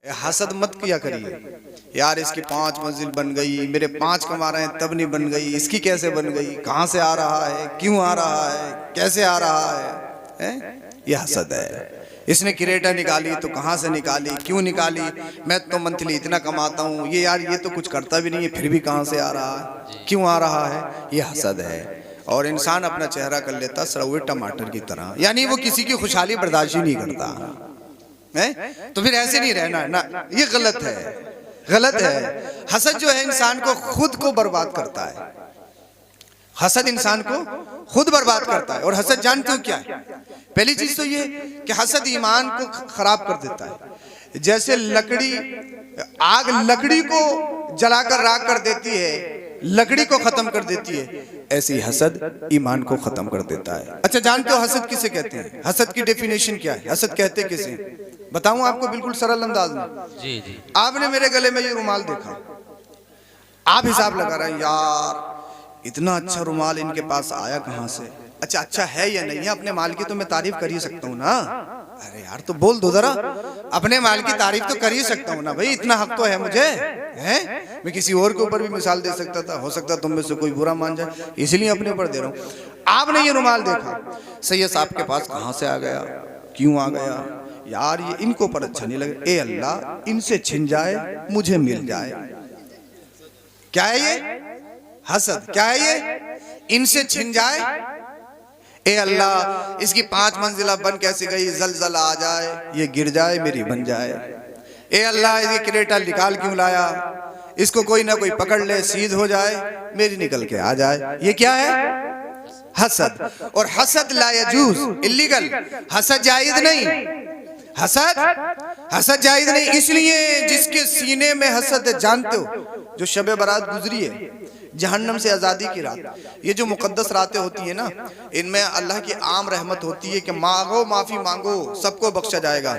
हसद मत किया करिए यार, इसकी 5 मंजिल बन गई, मेरे 5 कमा रहे हैं तब नहीं बन गई, इसकी कैसे बन गई, कहाँ से आ रहा है, क्यों आ रहा है, कैसे आ रहा है? ये हसद है। इसने क्रेटा निकाली तो कहाँ से निकाली, क्यों निकाली, मैं तो मंथली इतना कमाता हूँ, ये यार ये तो कुछ करता भी नहीं है फिर भी कहाँ से आ रहा है, क्यों आ रहा है, ये हसद है। और इंसान अपना चेहरा कर लेता सड़े टमाटर की तरह, यानी वो किसी की खुशहाली बर्दाश्त ही नहीं करता है। तो फिर ऐसे नहीं रहना है ना, ये गलत है, गलत है। हसद जो है इंसान को खुद को बर्बाद करता है, हसद इंसान को खुद बर्बाद करता है। और हसद जानते हो क्या है? पहली चीज तो ये कि हसद ईमान को खराब कर देता है। जैसे लकड़ी, आग लकड़ी को जलाकर राख कर देती है, लकड़ी को खत्म कर देती है, ऐसी हसद ईमान को खत्म कर देता है। अच्छा जानते हो हसद किसे कहते हैं? हसद की डेफिनेशन क्या है? हसद कहते किसे? बताऊं आपको बिल्कुल सरल अंदाज में। जी जी। आपने मेरे गले में ये रुमाल देखा, आप हिसाब लगा रहे हैं यार इतना अच्छा रुमाल इनके पास आया कहां से, अच्छा अच्छा है या नहीं है, अपने माल की तो मैं तारीफ कर ही सकता हूँ ना। अरे यार तो बोल दो जरा, अपने माल की तारीफ तो कर ही सकता हूँ ना भाई, इतना हक तो है मुझे, है? मैं किसी और के ऊपर भी मिसाल दे सकता था, हो सकता तुम में से कोई बुरा मान जाए, इसलिए अपने ऊपर दे रहा हूँ। आपने ये रुमाल देखा, सैयद साहब के पास कहां से आ गया, क्यों आ गया, यार ये इनको पर अच्छा नहीं लगे, ए अल्लाह इनसे छिन जाए मुझे मिल जाए। क्या है ये? हसद। क्या है ये? इनसे छिन जाए, ए अल्लाह इसकी 5 मंजिला बन कैसे गई, जलजला आ जाए, ये गिर जाए मेरी बन जाए। ए अल्लाह ये क्रेटा निकाल क्यों लाया, इसको कोई ना कोई पकड़ ले, सीध हो जाए, मेरी निकल के आ जाए। ये क्या है? हसद। और हसद ला यजूज, इल्लीगल, हसद जायज नहीं, हसद जायज नहीं। इसलिए जिसके सीने में हसद है, जानते हो जो शब बारात गुजरी है, जहन्नम से आज़ादी की रात, ये जो मुकद्दस रातें होती है ना, इनमें अल्लाह की आम रहमत होती है कि मांगो माफी मांगो सबको बख्शा जाएगा,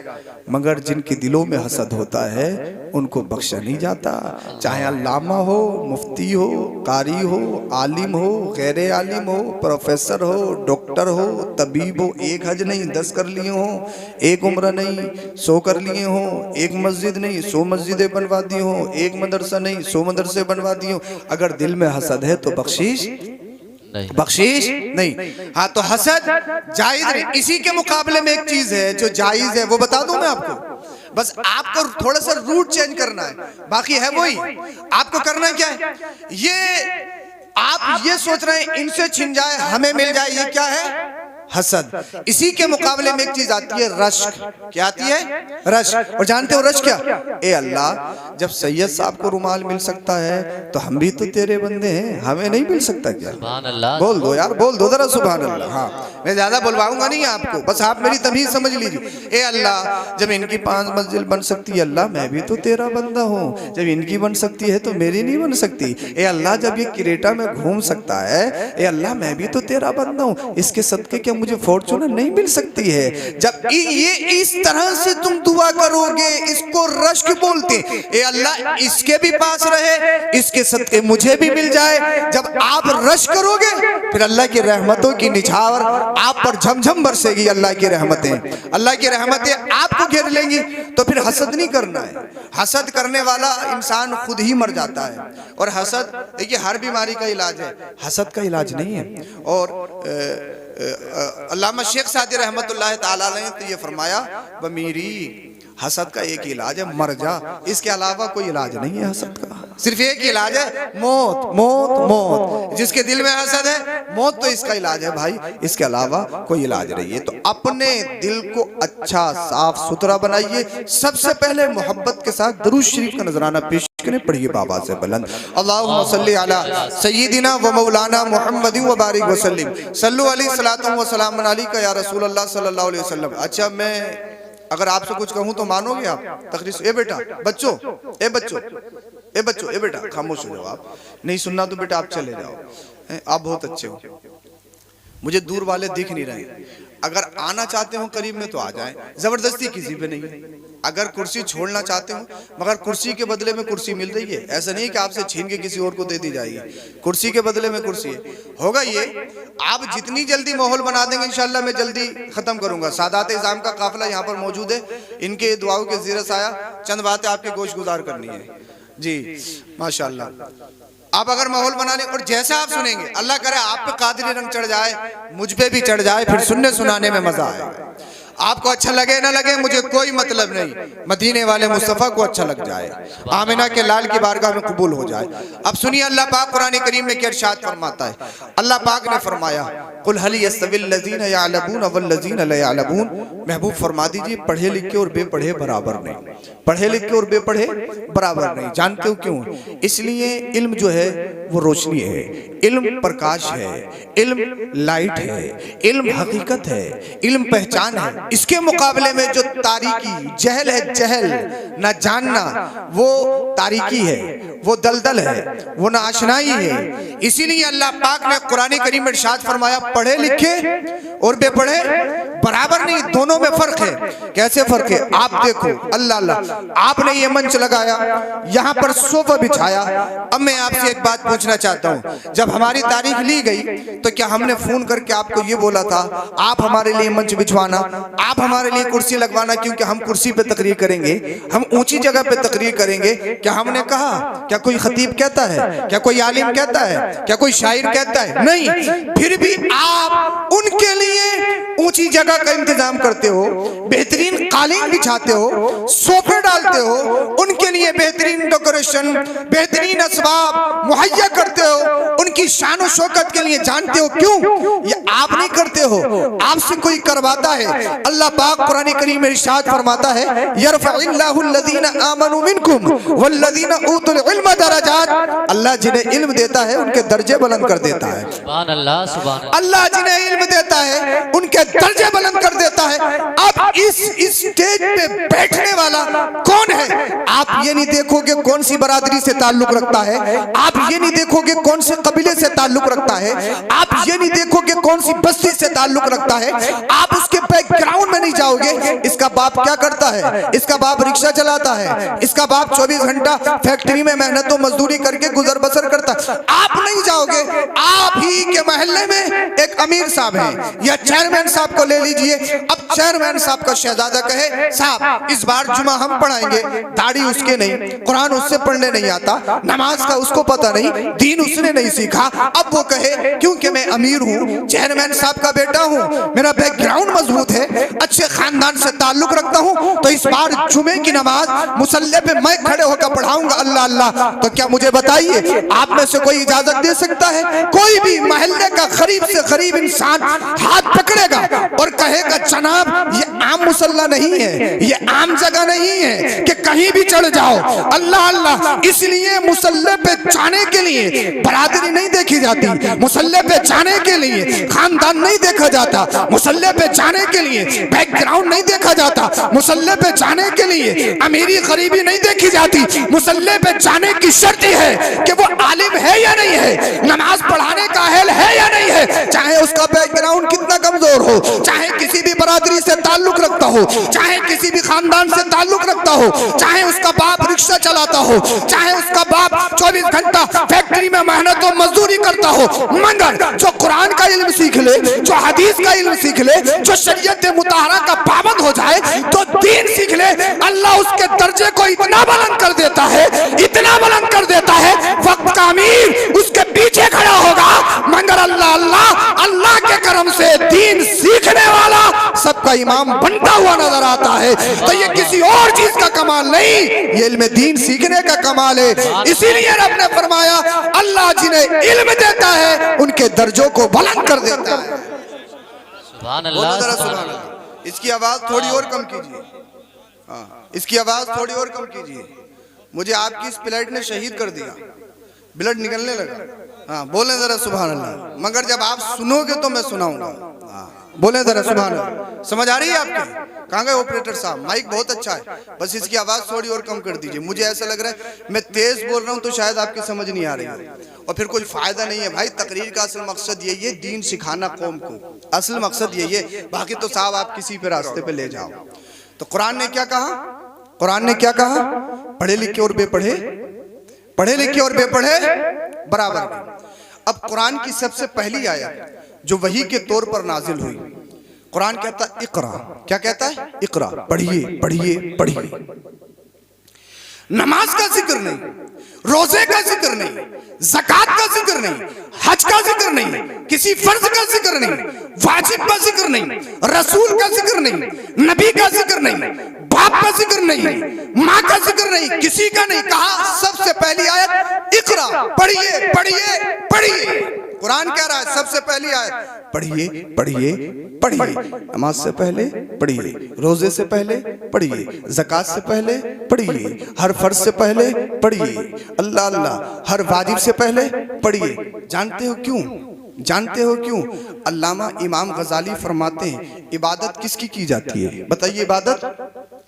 मगर जिनके दिलों में हसद होता है उनको बख्शा नहीं जाता। चाहे अल्लामा हो, मुफ्ती हो, कारी हो, आलिम हो, गैर आलिम हो, प्रोफेसर हो, डॉक्टर हो, तबीब हो, एक हज नहीं 10 कर लिए हो, एक उम्र नहीं 100 कर लिए हो, एक मस्जिद नहीं 100 मस्जिदें बनवा दी हो, एक मदरसा नहीं 100 मदरसे बनवा दी हो, अगर दिल में हसद है तो बख्शीश नहीं, बख्शीश नहीं। हाँ तो हसद जायज नहीं। इसी के मुकाबले में एक चीज है जो जायज है, वो बता दूं मैं आपको, बस आपको थोड़ा सा रूट चेंज करना है, बाकी है वही। आपको करना क्या है, ये आप ये सोच रहे हैं इनसे छिन जाए हमें मिल जाए, ये क्या है? हसद। इसी के मुकाबले में एक चीज आती है रश्क। क्या आती है? रश्क। और जानते हो रश्क क्या? ए अल्लाह जब सैयद साहब को रुमाल मिल सकता है तो हम भी तो तेरे बंदे हैं, हमें नहीं मिल सकता क्या? सुभान अल्लाह। बोल दो यार, बोल दो जरा सुभान अल्लाह। हाँ मैं ज्यादा बुलवाऊंगा नहीं आपको, बस आप मेरी तमीज समझ लीजिए। ए अल्लाह जब इनकी 5 मंजिल बन सकती है, अल्लाह मैं भी तो तेरा बंदा हूँ, जब इनकी बन सकती है तो मेरी नहीं बन सकती। ए अल्लाह जब ये क्रेटा में घूम सकता है, ए अल्लाह मैं भी तो तेरा बंदा हूँ, इसके सदके क्या मुझे फॉर्चूनर नहीं मिल सकती है? जब ये इस तरह से तुम दुआ करोगे, इसको रश्क बोलते, ए अल्लाह इसके भी पास रहे, इसके सदके मुझे भी मिल जाए। जब आप रश्क करोगे फिर अल्लाह की रहमतों की निछावर आप पर झमझम बरसेगी, अल्लाह की रहमतें, अल्लाह की रहमतें आपको घेर लेंगी। तो फिर हसद नहीं करना है। हसद करने वाला इंसान खुद ही मर जाता है। और हसद देखिए हर बीमारी का इलाज है, हसद का इलाज नहीं है। और अल्लामा शेख सादी रहमतुल्लाह ताला अलैह ने तो ये फरमाया, बमीरी हसद का एक इलाज है मर जा, इसके अलावा कोई इलाज नहीं है हसद का, सिर्फ एक ही इलाज है मौत, मौत, मौत। जिसके दिल में हसद है मौत तो इसका इलाज है भाई, इसके अलावा कोई इलाज नहीं है। तो अपने दिल को अच्छा साफ सुथरा बनाइए। सबसे पहले मोहब्बत के साथ दरूद शरीफ का नजराना पेश करें, पढ़िए बाबा से बुलंद, अल्लाहुम्मा सल्ली अला सय्यिदिना व मौलाना मुहम्मद व बारिक वसल्लिम सल्लु अलैहि सलातु व सलाम अलैका या रसूल अल्लाह सल्लल्लाहु अलैहि वसल्लम। अच्छा मैं अगर आपसे कुछ कहूं तो मानोगे आप? तकरीर ए बेटा, बच्चों, ए बच्चों, ए बच्चों, ए बेटा खामोश हो जाओ, आप नहीं सुनना तो बेटा आप चले जाओ, आप बहुत अच्छे हो, मुझे दूर वाले दिख नहीं रहे, अगर आना चाहते हो करीब में तो आ जाएं, जबरदस्ती किसी पे नहीं। अगर कुर्सी छोड़ना चाहते हो, मगर कुर्सी के बदले में कुर्सी मिल रही है, ऐसा नहीं कि आपसे छीन के किसी और को दे दी जाएगी, कुर्सी के बदले में कुर्सी है। होगा ये, आप जितनी जल्दी माहौल बना देंगे इंशाल्लाह मैं जल्दी खत्म करूंगा। सादात इज़ाम का काफिला यहाँ पर मौजूद है, इनके दुआओं के ज़ेर साया चंद बातें आपके गोश गुजार करनी है जी, माशाल्लाह। आप अगर माहौल बनाने और जैसा आप सुनेंगे, अल्लाह करे आप पे कादरी रंग चढ़ जाए, मुझ पे भी चढ़ जाए, फिर सुनने सुनाने में मजा आए। आपको अच्छा लगे ना लगे मुझे कोई मतलब नहीं, मदीने वाले मुस्तफ़ा को अच्छा लग जाए, आमिना के लाल की बारगाह में कबूल हो जाए। अब सुनिए अल्लाह पाक कुरान करीम में क्या इरशाद फरमाता है। अल्लाह पाक ने फरमाया कुल हल यस्तविल लज़ीना यअलमून वल्लज़ीना ला यअलमून, महबूब फरमा दीजिए पढ़े लिखे और बेपढ़े बराबर नहीं, पढ़े लिखे और बेपढ़े बराबर नहीं। जानते हो क्यों? इसलिए इल्म जो है वो रोशनी है, इल्म प्रकाश है, इल्म लाइट है, इल्म हकीकत है, इल्म पहचान है। इसके मुकाबले में जो तारीकी जहल है, जहल ना जानना, वो तारीकी है, वो दलदल है, वो नाशनाई है। इसीलिए अल्लाह पाक ने कुरान करीम में इरशाद फरमाया पढ़े लिखे और बेपढ़े बराबर नहीं, दोनों में फर्क है। कैसे फर्क है? आप देखो, अल्लाह अल्लाह, आपने ये मंच लगाया, यहाँ पर सोफा बिछाया। अब मैं आपसे एक बात पूछना चाहता हूँ, जब हमारी तारीख ली गई तो क्या हमने फोन करके आपको ये बोला था आप हमारे लिए मंच बिछवाना, आप हमारे लिए कुर्सी लगवाना, क्योंकि हम कुर्सी पे तकरीर करेंगे, हम ऊंची जगह पे तकरीर करेंगे? क्या हमने कहा? क्या कोई खतीब कहता है? क्या कोई आलिम कहता है? क्या कोई शायर कहता है? नहीं। फिर भी आप उनके लिए ऊंची जगह का इंतजाम करते हो, बेहतरीन कालीन बिछाते हो, सोफे डालते हो, उनके लिए बेहतरीन डेकोरेशन, बेहतरीन असबाब मुहैया करते हो, उनकी शान और शौकत के लिए। जानते हो क्यों? ये आप नहीं करते हो, आपसे कोई करवाता है। अल्लाह पाक कुरान करीम में इरशाद फरमाता है यरफ़इल्लाहु लज़ीना आमनू मिनकुम वल्लज़ीना ऊतुल इल्म दरजात, अल्लाह जिन्हें इल्म देता है उनके दर्जे बुलंद कर देता है। सुभान अल्लाह, सुभान अल्लाह। अल्लाह जिन्हें इल्म देता है उनके दर्जे बुलंद कर देता है। अब इस स्टेज पे बैठने वाला कौन है? आप ये नहीं देखोगे कौन सी बरादरी से ताल्लुक रखता है, आप ये नहीं देखोगे कौन से कबीले से ताल्लुक रखता है, आप ये नहीं देखोगे कौन सी बस्ती से ताल्लुक रखता है, आप उसके बैकग्राउंड में नहीं जाओगे। इसका बाप क्या करता है? इसका बाप रिक्शा चलाता है, इसका बाप 24 घंटा फैक्ट्री में मेहनत और मजदूरी करके गुजर बसर करता है। आप नहीं जाओगे। आप ही के मोहल्ले में एक अमीर साहब है या चेयरमैन साहब को ले लीजिए। अब चेयरमैन साहब का शहजादा कहे साहब इस बार जुमा हम पढ़ाएंगे, दाढ़ी उसके नहीं, कुरान उससे पढ़ने नहीं आता, नमाज का उसको पता नहीं, दीन उसने नहीं सीखा। अब वो कहे क्योंकि मैं अमीर हूँ, चेयरमैन साहब का बेटा हूँ, मेरा बैकग्राउंड मजबूत है, अच्छे खानदान से ताल्लुक रखता हूँ, तो इस बार जुमे की नमाज मुसल्ले पे मैं खड़े होकर पढ़ाऊंगा। अल्लाह अल्लाह। तो क्या मुझे बताइए आप में से कोई इजाजत दे सकता है? कोई भी मोहल्ले का गरीब से गरीब इंसान हाथ पकड़ेगा और कहेगा जनाब ये आम मुसल्ला नहीं है, ये आम जगह नहीं है कि कहीं भी चढ़ जाओ। अल्लाह अल्लाह। इसलिए मुसल्ले पे जाने के लिए बरादरी नहीं देखी जाती, मुसल्ले पे जाने के लिए खानदान नहीं देखा जाता, मुसल्ले पे जाने के लिए बैकग्राउंड नहीं देखा जाता, मुसल्ले पे जाने के लिए अमीरी गरीबी नहीं देखी जाती। मुसल्ले पे जाने की शर्त है कि वो आलिम है या नहीं है, नमाज पढ़ाने का अहल है या नहीं है, चाहे उसका बैकग्राउंड कितना कमजोर हो, चाहे किसी भी बरादरी से ताल्लुक रखता हो, चाहे किसी भी खानदान से ताल्लुक रखता हो, चाहे उसका बाप रिक्शा चलाता हो, चाहे उसका बाप 24 घंटा फैक्ट्री में मेहनत और मजदूरी करता हो, मगर जो कुरान का इल्म सीख ले, जो हदीस का इल्म सीख ले, जो शरीयत मुताहरा का पाबंद हो जाए, तो दीन सीख ले, अल्लाह उसके दर्जे को इतना बुलंद कर देता है, इतना बुलंद कर देता है, वक्त का अमीर उसके पीछे खड़ा होगा। मगर अल्लाह अल्लाह अल्लाह के करम से दीन सीखने वाला सबका इमाम बनता हुआ नजर आता है। तो ये किसी और चीज का कमाल नहीं, ये इल्म दीन सीखने का कमाल है। इसीलिए रब ने फरमाया अल्लाह जिन्हें इल्म देता है उनके दर्जों को बुलंद कर देता है। सुभान अल्लाह। इसकी आवाज थोड़ी और कम कीजिए, हाँ इसकी आवाज थोड़ी और कम कीजिए। मुझे आपकी इस प्लेट ने शहीद कर दिया, ब्लड निकलने लगा। हाँ बोले जरा सुभान अल्लाह। मगर जब आप सुनोगे तो मैं सुनाऊंगा। हाँ बोले जरा सुभान अल्लाह। समझ आ रही है आपके? कहाँ गए ऑपरेटर साहब? माइक बहुत अच्छा है, बस इसकी आवाज थोड़ी और कम कर दीजिए। मुझे ऐसा लग रहा है मैं तेज बोल रहा हूँ तो शायद आपकी समझ नहीं आ रही है और फिर कोई फायदा नहीं है। भाई तकरीर का असल मकसद यही है, दीन सिखाना कौम को, असल मकसद यही है। बाकी तो साहब आप किसी पे रास्ते पे ले जाओ। तो कुरान ने क्या कहा? कुरान ने क्या कहा? पढ़े लिखे और बेपढ़े, पढ़े लिखे और बेपढ़े बराबर। अब कुरान की सबसे पहली आयत जो वही के तौर पर नाजिल हुई, कुरान कहता है इकरा। क्या कहता है? इकरा, पढ़िए पढ़िए पढ़िए। नमाज का जिक्र नहीं, रोजे का जिक्र नहीं, ज़कात का जिक्र नहीं, हज का जिक्र नहीं, किसी फर्ज का जिक्र नहीं, वाजिब का जिक्र नहीं, रसूल का जिक्र नहीं, नबी का जिक्र नहीं, बाप का जिक्र नहीं, माँ का जिक्र नहीं, किसी का नहीं। कहा सबसे पहली आयत इकरा, पढ़िए पढ़िए पढ़िए। कुरान कह रहा है सबसे पहली आयत पढ़िए पढ़िए पढ़िए। नमाज से पहले पढ़िए, रोजे से पहले पढ़िए, ज़कात से पहले पढ़िए, हर फर्ज से पहले पढ़िए, अल्लाह अल्लाह हर वाजिब से पहले पढ़िए। जानते हो क्यों? जानते हो क्यों? अल्लामा इमाम गजाली फरमाते हैं इबादत किसकी की जाती है? बताइए इबादत,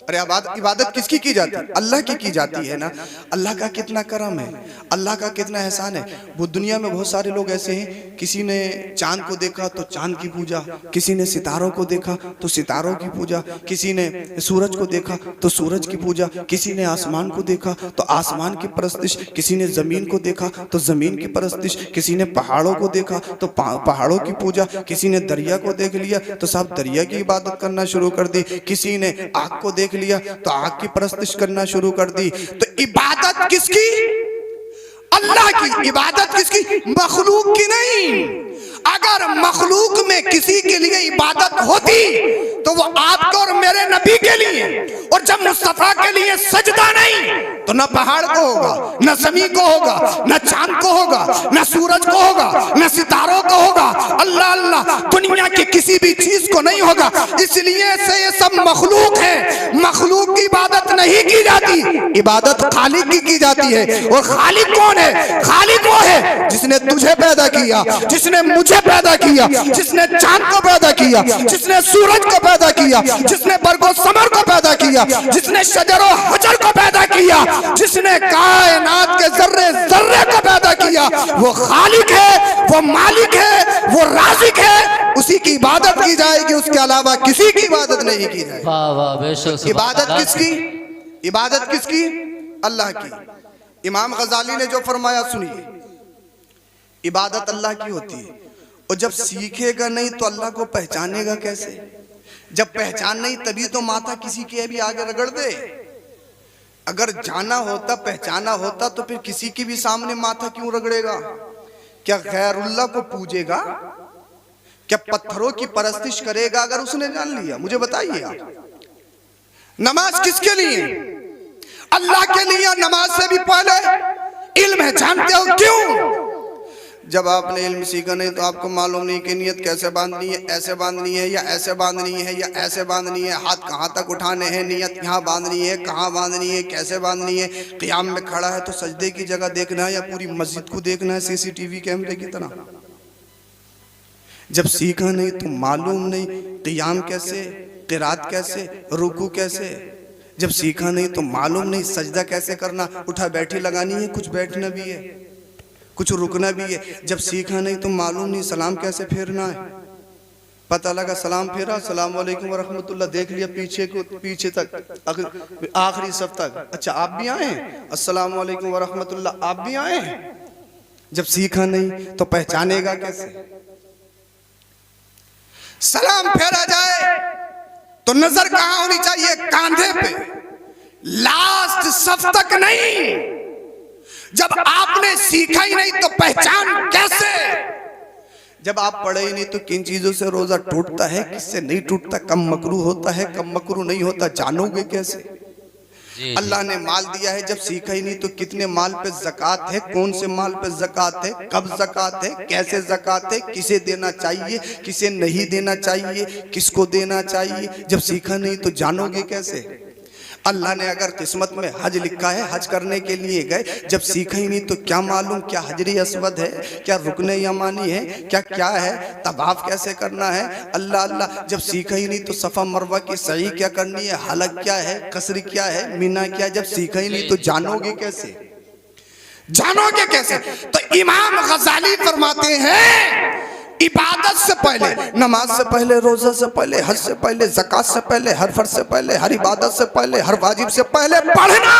अरे इबादत किसकी की जाती है? अल्लाह की जाती है ना। अल्लाह का कितना करम है, अल्लाह का कितना एहसान है। वो दुनिया में बहुत सारे लोग ऐसे हैं, किसी ने चांद को देखा तो चांद की पूजा, किसी ने सितारों को देखा तो सितारों की पूजा, किसी ने सूरज को देखा तो सूरज की पूजा, किसी ने आसमान को देखा तो आसमान की परस्तिश, किसी ने जमीन को देखा तो जमीन की परस्तिश, किसी ने पहाड़ों को देखा तो पहाड़ों की पूजा, किसी ने दरिया को देख लिया तो सब दरिया की इबादत करना शुरू कर दी, किसी ने आग को देख लिया तो आग की परस्तिश करना शुरू कर दी। तो इबादत किसकी? अल्लाह की। इबादत किसकी? मखलूक की नहीं। अगर मखलूक में किसी के लिए इबादत होती तो वो आपको और मेरे नबी के लिए, और जब मुस्तफा के लिए सजदा नहीं तो न पहाड़ को होगा, न ज़मीन को होगा, न चांद को होगा, न सूरज को होगा, न सितारों को होगा, अल्लाह अल्लाह दुनिया की किसी भी चीज को नहीं होगा। इसलिए से ये सब मखलूक है, मखलूक की इबादत नहीं की जाती, इबादत खालिक की जाती है। और खालिक कौन है? खालिक वो है जिसने तुझे पैदा किया, जिसने मुझे पैदा किया, जिसने चांद को पैदा किया, जिसने सूरज को पैदा किया, जिसने बरगो समर को पैदा किया, जिसने शजर और हजर को पैदा किया, जिसने कायनात के जर्रे जर्रे को पैदा किया, वो खालिक है, वो मालिक है, वो राज़िक है। उसी की इबादत की जाएगी, उसके अलावा किसी की इबादत नहीं की जाएगी। इबादत किसकी? इबादत किसकी? अल्लाह की। इमाम गजाली ने जो फरमाया सुनिए, इबादत अल्लाह की होती है, और जब सीखेगा नहीं तो अल्लाह को पहचानेगा कैसे? जब पहचान नहीं तभी तो माथा किसी के भी आगे रगड़ दे। अगर जाना होता, पहचाना होता तो फिर किसी के भी सामने माथा क्यों रगड़ेगा? क्या गैरुल्लाह को पूजेगा? क्या पत्थरों की परस्तिश करेगा अगर उसने जान लिया? मुझे बताइए आप। नमाज किसके लिए? अल्लाह के लिए। नमाज से भी पहले इल्म है। जानते हो क्यों? जब आपने इल्म सीखा नहीं तो आपको मालूम नहीं कि नियत कैसे बांधनी है, ऐसे बांधनी है या ऐसे बांधनी है या ऐसे बांधनी है, हाथ कहाँ तक उठाने हैं, नियत यहाँ बांधनी है, कहाँ बांधनी है, कैसे बांधनी है, क़ियाम में खड़ा है तो सजदे की जगह देखना है या पूरी मस्जिद को देखना है सीसीटीवी कैमरे की तरह। जब सीखा नहीं तो मालूम नहीं क़ियाम कैसे, क़िरात कैसे, रुकू कैसे। जब सीखा नहीं तो मालूम नहीं सजदा कैसे करना, उठा बैठी लगानी है, कुछ बैठना भी है, कुछ रुकना भी है। जब सीखा नहीं तो मालूम नहीं सलाम कैसे फेरना है। पता लगा सलाम फेरा, अस्सलाम वालेकुम वरहमतुल्लाह, देख लिया पीछे को, पीछे तक आखिरी सफ तक। अच्छा आप भी आए हैं, अस्सलाम वालेकुम वरहमतुल्लाह, आप भी आए हैं। जब सीखा नहीं तो पहचानेगा कैसे? सलाम फेरा जाए तो नजर कहां होनी चाहिए? कांधे पे, लास्ट सफ तक नहीं। जब आपने सीखा ही नहीं तो पहचान कैसे? जब आप पढ़े ही नहीं तो किन चीजों से रोजा टूटता है, किससे नहीं टूटता, कम मकरू होता है, कम मकरू नहीं होता, जानोगे कैसे? अल्लाह ने माल दिया है, जब सीखा ही नहीं तो कितने माल पे ज़कात है, कौन से माल पे ज़कात है, कब ज़कात है, कैसे ज़कात है, किसे देना चाहिए, किसे नहीं देना चाहिए, किसको देना चाहिए। जब सीखा नहीं तो जानोगे कैसे? अल्लाह ने अगर किस्मत में हज लिखा है, हज करने के लिए गए, जब सीखा ही नहीं तो क्या मालूम क्या हजरी अस्वद है, क्या रुकने यमानी है, क्या क्या है, तवाफ कैसे करना है, अल्लाह अल्लाह। जब सीखा ही नहीं तो सफ़ा मरवा की सही क्या करनी है, हलक क्या है, कसरी क्या है, मीना क्या है। जब सीखा ही नहीं तो जानोगे कैसे? जानोगे कैसे? तो इमाम गजाली फरमाते हैं इबादत से पहले, नमाज से पहले, रोजा से पहले, हज से पहले, ज़कात से पहले, हर फर्ज से पहले, हर इबादत से पहले, हर वाजिब से पहले पढ़ना।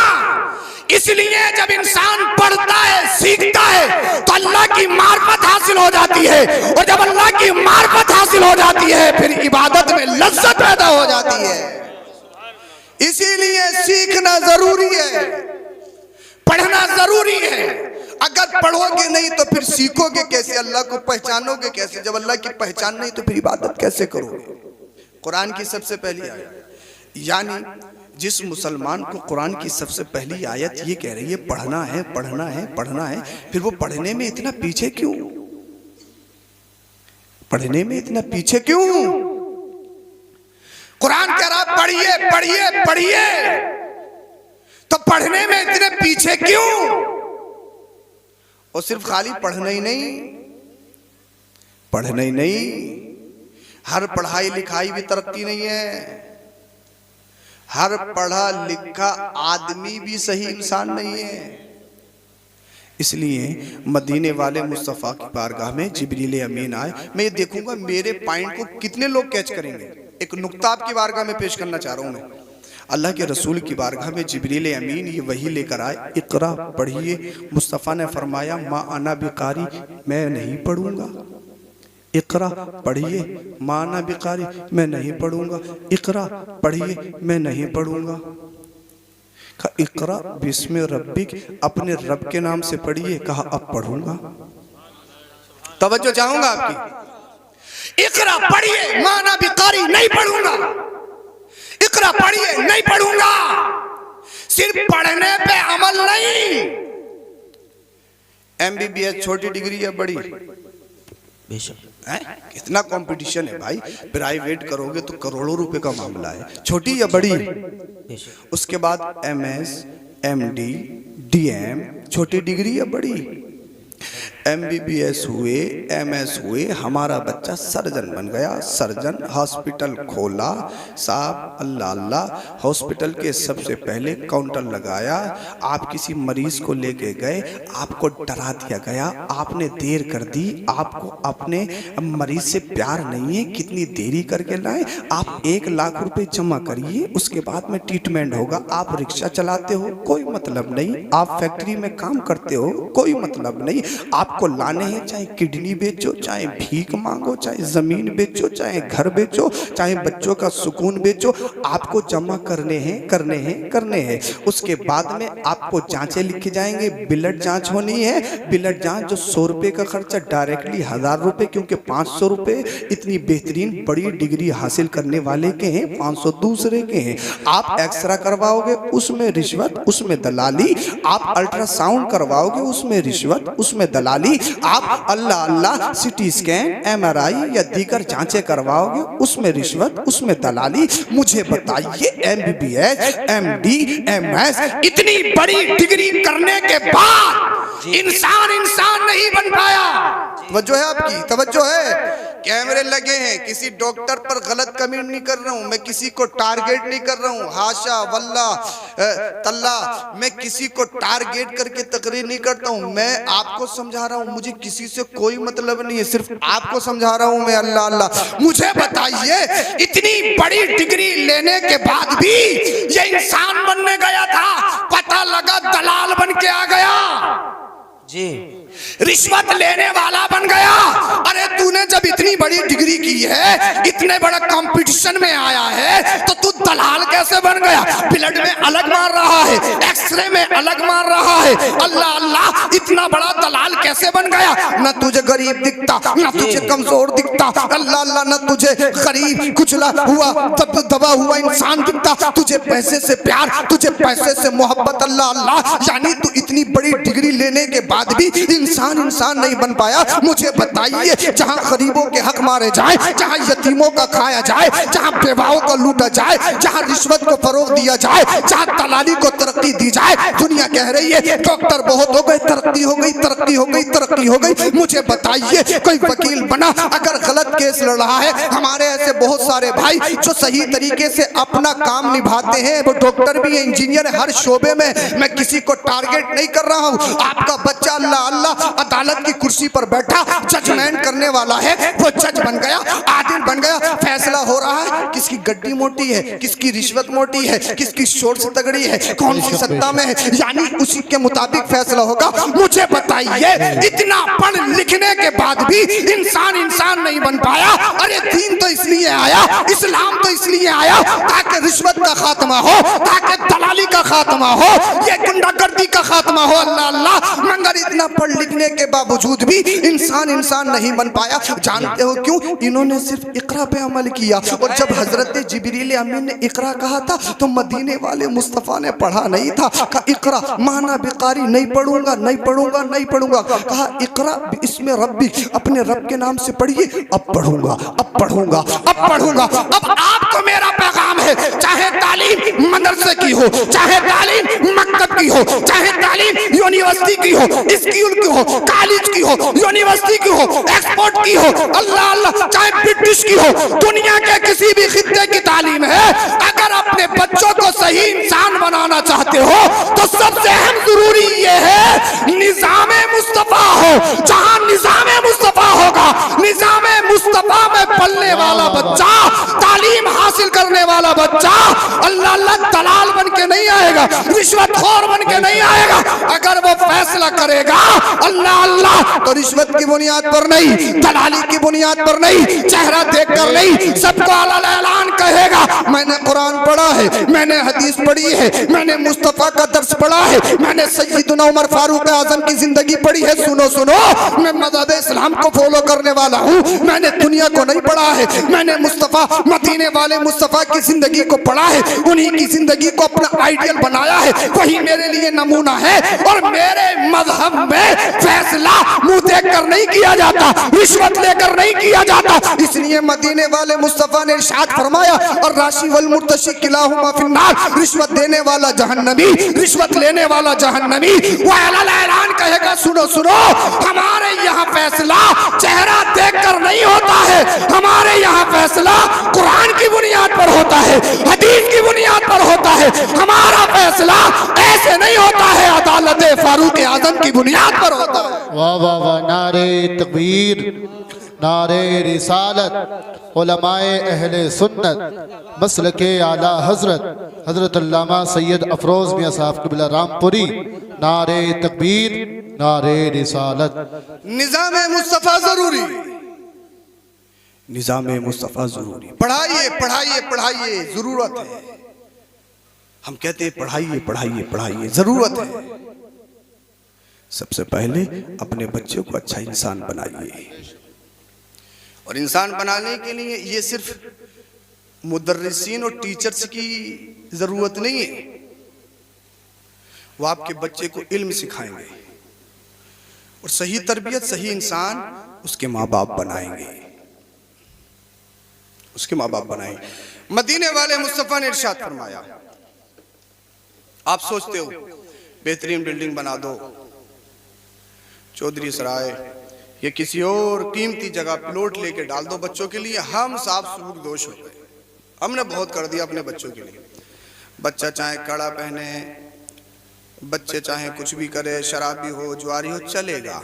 इसलिए जब इंसान पढ़ता है, सीखता है, तो अल्लाह की मार्फत हासिल हो जाती है, और जब अल्लाह की मार्फत हासिल हो जाती है फिर इबादत में लज्जत पैदा हो जाती है। इसीलिए सीखना जरूरी है, पढ़ना जरूरी है। अगर पढ़ोगे नहीं तो फिर सीखोगे कैसे, अल्लाह को पहचानोगे कैसे? जब अल्लाह की पहचान नहीं तो फिर इबादत कैसे करोगे? कुरान की सबसे पहली आयत, यानी जिस मुसलमान को कुरान की सबसे पहली आयत ये कह रही है पढ़ना है, पढ़ना है, पढ़ना है, फिर वो पढ़ने में इतना पीछे क्यों? पढ़ने में इतना पीछे क्यों? कुरान कह रहा पढ़िए पढ़िए पढ़िए, तो पढ़ने में इतने पीछे क्यों? और सिर्फ खाली पढ़ना ही नहीं, पढ़ना ही नहीं, हर पढ़ाई लिखाई भी तरक्की नहीं है। हर पढ़ा लिखा आदमी भी सही इंसान नहीं है। इसलिए मदीने वाले मुस्तफ़ा की बारगाह में जिब्रील अमीन आए। मैं ये देखूंगा मेरे पॉइंट को कितने लोग कैच करेंगे। एक नुक्ता आपकी बारगाह में पेश करना चाह रहा हूं मैं। अल्लाह के रसूल की बारगाह में जिब्रील अमीन ये वही लेकर आए, इक़रा पढ़िए। मुस्तफ़ा ने फरमाया मा अना बिकारी, मैं नहीं पढ़ूंगा। इक़रा पढ़िए, माना बिकारी, मैं नहीं पढ़ूंगा। इक़रा पढ़िए, मैं नहीं पढ़ूंगा। कहा इक़रा बिस्मि रब्बिक, अपने रब के नाम से पढ़िए। कहा अब पढ़ूंगा। तवज्जो चाहूंगा आपकी। इक़रा पढ़िए, माना बिकारी, नहीं पढ़ूंगा। इक़रा पढ़िए, नहीं पढ़ूंगा। सिर्फ पढ़ने पे अमल नहीं। MBBS छोटी डिग्री है बड़ी? कितना कंपटीशन है भाई। प्राइवेट करोगे तो करोड़ों रुपए का मामला है, छोटी या बड़ी? उसके बाद MS, MD, DM, छोटी डिग्री या बड़ी? MBBS हुए, MS हुए, हमारा बच्चा सर्जन बन गया। सर्जन, हॉस्पिटल खोला, साहब अल्लाह अल्लाह, हॉस्पिटल के सबसे पहले काउंटर लगाया। आप किसी मरीज को लेके गए, आपको डरा दिया गया, आपने देर कर दी, आपको अपने मरीज से प्यार नहीं है, कितनी देरी करके लाए। आप 1 लाख रुपए जमा करिए, उसके बाद में ट्रीटमेंट होगा। आप रिक्शा चलाते हो, कोई मतलब नहीं। आप फैक्ट्री में काम करते हो, कोई मतलब नहीं। आपको लाने हैं, चाहे किडनी बेचो, चाहे भीख मांगो, चाहे जमीन बेचो, चाहे घर बेचो, चाहे बच्चों का सुकून बेचो, आपको जमा करने हैं, करने हैं, करने हैं। उसके बाद में आपको जांचें लिखे जाएंगे, ब्लड जांच होनी है। ब्लड जांच जो 100 रुपए का खर्चा, डायरेक्टली 1000 रुपए, क्योंकि 500 रुपए इतनी बेहतरीन बड़ी डिग्री हासिल करने वाले के हैं, 500 दूसरे के हैं। आप एक्सरा करवाओगे, उसमें रिश्वत, उसमें दलाली। आप अल्ट्रासाउंड करवाओगे, उसमें रिश्वत, उसमें दलाली। आप अल्लाह अल्लाह सिटी स्कैन, MRI या दीगर जांचें करवाओगे, उसमें रिश्वत, उसमें दलाली। मुझे बताइए MBBS, MD, MS इतनी बड़ी डिग्री करने के बाद इंसान नहीं बन पाया। तवज्जो है आपकी? तवज्जो है? कैमरे लगे हैं, किसी डॉक्टर पर गलत कमेंट नहीं कर रहा हूं मैं, किसी को टारगेट नहीं कर रहा हूं, हाशा वल्ला तल्ला, मैं किसी को टारगेट करके तकरीर नहीं करता हूं। मैं आपको समझा रहा हूं, मुझे किसी से कोई मतलब नहीं है, सिर्फ आपको समझा रहा हूं मैं। अल्लाह अल्लाह, मुझे बताइए इतनी बड़ी डिग्री लेने के बाद भी ये इंसान बनने गया था, पता लगा दलाल बन के आ गया जी, रिश्वत लेने वाला बन गया। अरे तूने जब इतनी बड़ी डिग्री की है, इतने बड़ा कंपटीशन में आया है, तो तू दलाल कैसे बन गया? ब्लड में अलग मार रहा है, एक्सरे में अलग मार रहा है। अल्लाह अल्लाह, इतना बड़ा दलाल कैसे बन गया? न तुझे गरीब दिखता, न तुझे कमजोर दिखता। अल्लाह अल्लाह, न तुझे गरीब कुचला हुआ दबा हुआ इंसान दिखता। तुझे पैसे से प्यार, तुझे पैसे से मोहब्बत। अल्लाह अल्लाह, यानी तू इतनी बड़ी डिग्री लेने के बाद भी इंसान नहीं बन पाया। मुझे बताइए, जहां गरीबों के हक मारे जाए, जहां यतीमों का खाया जाए, जहां बेवाओं को लूटा जाए, जहां रिश्वत को फरोग दिया जाए, जहां दलाली को तरक्की दी जाए, दुनिया कह रही है डॉक्टर बहुत हो गए, तरक्की हो गई, तरक्की हो गई, तरक्की हो गई। मुझे बताइए कोई वकील बना अगर गलत केस लड़ रहा है? हमारे ऐसे बहुत सारे भाई जो सही तरीके से अपना काम निभाते हैं, वो डॉक्टर भी है, इंजीनियर है, हर शोबे में। मैं किसी को टारगेट नहीं कर रहा हूं। आपका बच्चा अल्लाह अल्लाह अदालत की कुर्सी पर बैठा जजमेंट करने वाला है, वो जज बन गया, आदिल बन गया, फैसला हो रहा है किसकी गड्डी मोटी है, किसकी रिश्वत मोटी है, किसकी शोर से तगड़ी है, कौन सी सत्ता में है, यानी उसी के मुताबिक फैसला होगा। मुझे बताइए इतना पढ़ लिखने के बाद भी इंसान इंसान नहीं बन पाया। अरे दीन तो इसलिए आया, इस्लाम तो इसलिए आया ताकि रिश्वत का खात्मा हो, ताकि दलाली का खात्मा हो, ये गुंडागर्दी का खात्मा हो। अल्लाह अल्लाह, मगर इतना पढ़ लिखने के बावजूद भी इंसान इंसान नहीं बन पाया। जानते हो क्यों? इन्होंने सिर्फ इकरा पे अमल किया। और जब हजरत जिब्रील अमीन ने इकरा कहा था तो मदीने वाले मुस्तफ़ा ने पढ़ा नहीं था। कहा इकरा माना बेकारी, नहीं पढ़ूंगा, नहीं पढ़ूंगा, नहीं पढ़ूंगा। कहा इकरा इसमें रब्बी, अपने रब के नाम से पढ़िए। अब पढ़ूंगा, अब पढ़ूंगा, अब पढ़ूंगा। अब आपको मेरा पैगाम है, चाहे तालीम मदरसे की हो, चाहे तालीम मकतब की हो, चाहे तालीम यूनिवर्सिटी की हो, स्कूल की हो, कॉलेज की हो, यूनिवर्सिटी की हो, एक्सपोर्ट की हो, अल्लाह अल्लाह, चाहे ब्रिटिश की हो, दुनिया के किसी भी खित्ते की तालीम है। अगर अपने बच्चों को सही इंसान बनाना चाहते हो तो सबसे अहम जरूरी ये है निज़ामे मुस्तफा हो। जहां निज़ामे मुस्तफा होगा, निज़ामे मुस्तफा में पलने वाला बच्चा, तालीम हासिल करने वाला बच्चा अल्लाह अल्लाह दलाल बन के नहीं आएगा, रिश्वतखोर बन के नहीं आएगा। अगर वो फैसला करेगा अल्लाह अल्लाह तो रिश्वत की बुनियाद पर नहीं, दलाली की बुनियाद पर नहीं, चेहरा देखकर नहीं, सबको अला ऐलान कहेगा मैंने कुरान पढ़ा है, मैंने हदीस पढ़ी है, मैंने मुस्तफा का दर्स पढ़ा है, मैंने सैयदना उमर फारूक आजम की जिंदगी पढ़ी है। सुनो सुनो, मैं मज़हब इस्लाम को फॉलो करने वाला हूँ, मैंने दुनिया को नहीं पढ़ा है, मैंने मुस्तफा मदीने वाले मुस्तफा की जिंदगी को पढ़ा है, उन्हीं की जिंदगी को अपना आइडियल बनाया है, वही मेरे लिए नमूना है। और मेरे मजहब में फैसला मुंह देखकर नहीं किया जाता, रिश्वत लेकर नहीं किया जाता। इसलिए मदीने वाले मुस्तफा ने इरशाद फरमाया और राशि वल मुर्तशी किलाहुमा फिन्नार, रिश्वत देने वाला जहन्नमी, रिश्वत लेने वाला जहन्नमी। वो ऐलान कहेगा सुनो सुनो, हमारे यहाँ फैसला चेहरा देखकर नहीं होता है, हमारे यहाँ फैसला कुरान की बुनियाद पर होता है, हदीस की बुनियाद पर होता है। हमारा फैसला ऐसे नहीं होता है, अदालत फारूक आजम की बुनियाद पर होता है। वाह वाह वाह, नारे तकबीर, नारे रिसालत, उलमाए अहले सुन्नत, मसलके आला हजरत हजरत अल्लामा सैयद अफरोज मियां साहब क़िबला रामपुरी। नारे तकबीर, नारे रिसालत। निज़ामे मुस्तफ़ा जरूरी, निज़ामे मुस्तफ़ा जरूरी। पढ़ाइए पढ़ाइए पढ़ाइए, जरूरत है। हम कहते हैं पढ़ाइए पढ़ाइए पढ़ाइए, जरूरत है। सबसे पहले अपने बच्चों को अच्छा इंसान बनाइए। और इंसान बनाने के लिए ये सिर्फ मुदर्रिसीन और टीचर्स की जरूरत नहीं है, वो आपके बच्चे को इल्म सिखाएंगे और सही तरबियत, सही इंसान उसके माँ बाप बनाएंगे, उसके माँ बाप बनाएंगे। मदीने वाले मुस्तफ़ा ने इरशाद फरमाया, आप सोचते हो बेहतरीन बिल्डिंग बना दो, चौधरी सराय या किसी और कीमती जगह प्लॉट लेके डाल दो बच्चों के लिए। हम साफ सुबुक दोष हो गए, हमने बहुत कर दिया अपने बच्चों के लिए। बच्चा चाहे कड़ा पहने, बच्चे चाहे कुछ भी करे, शराबी हो, जुआरी हो, चलेगा।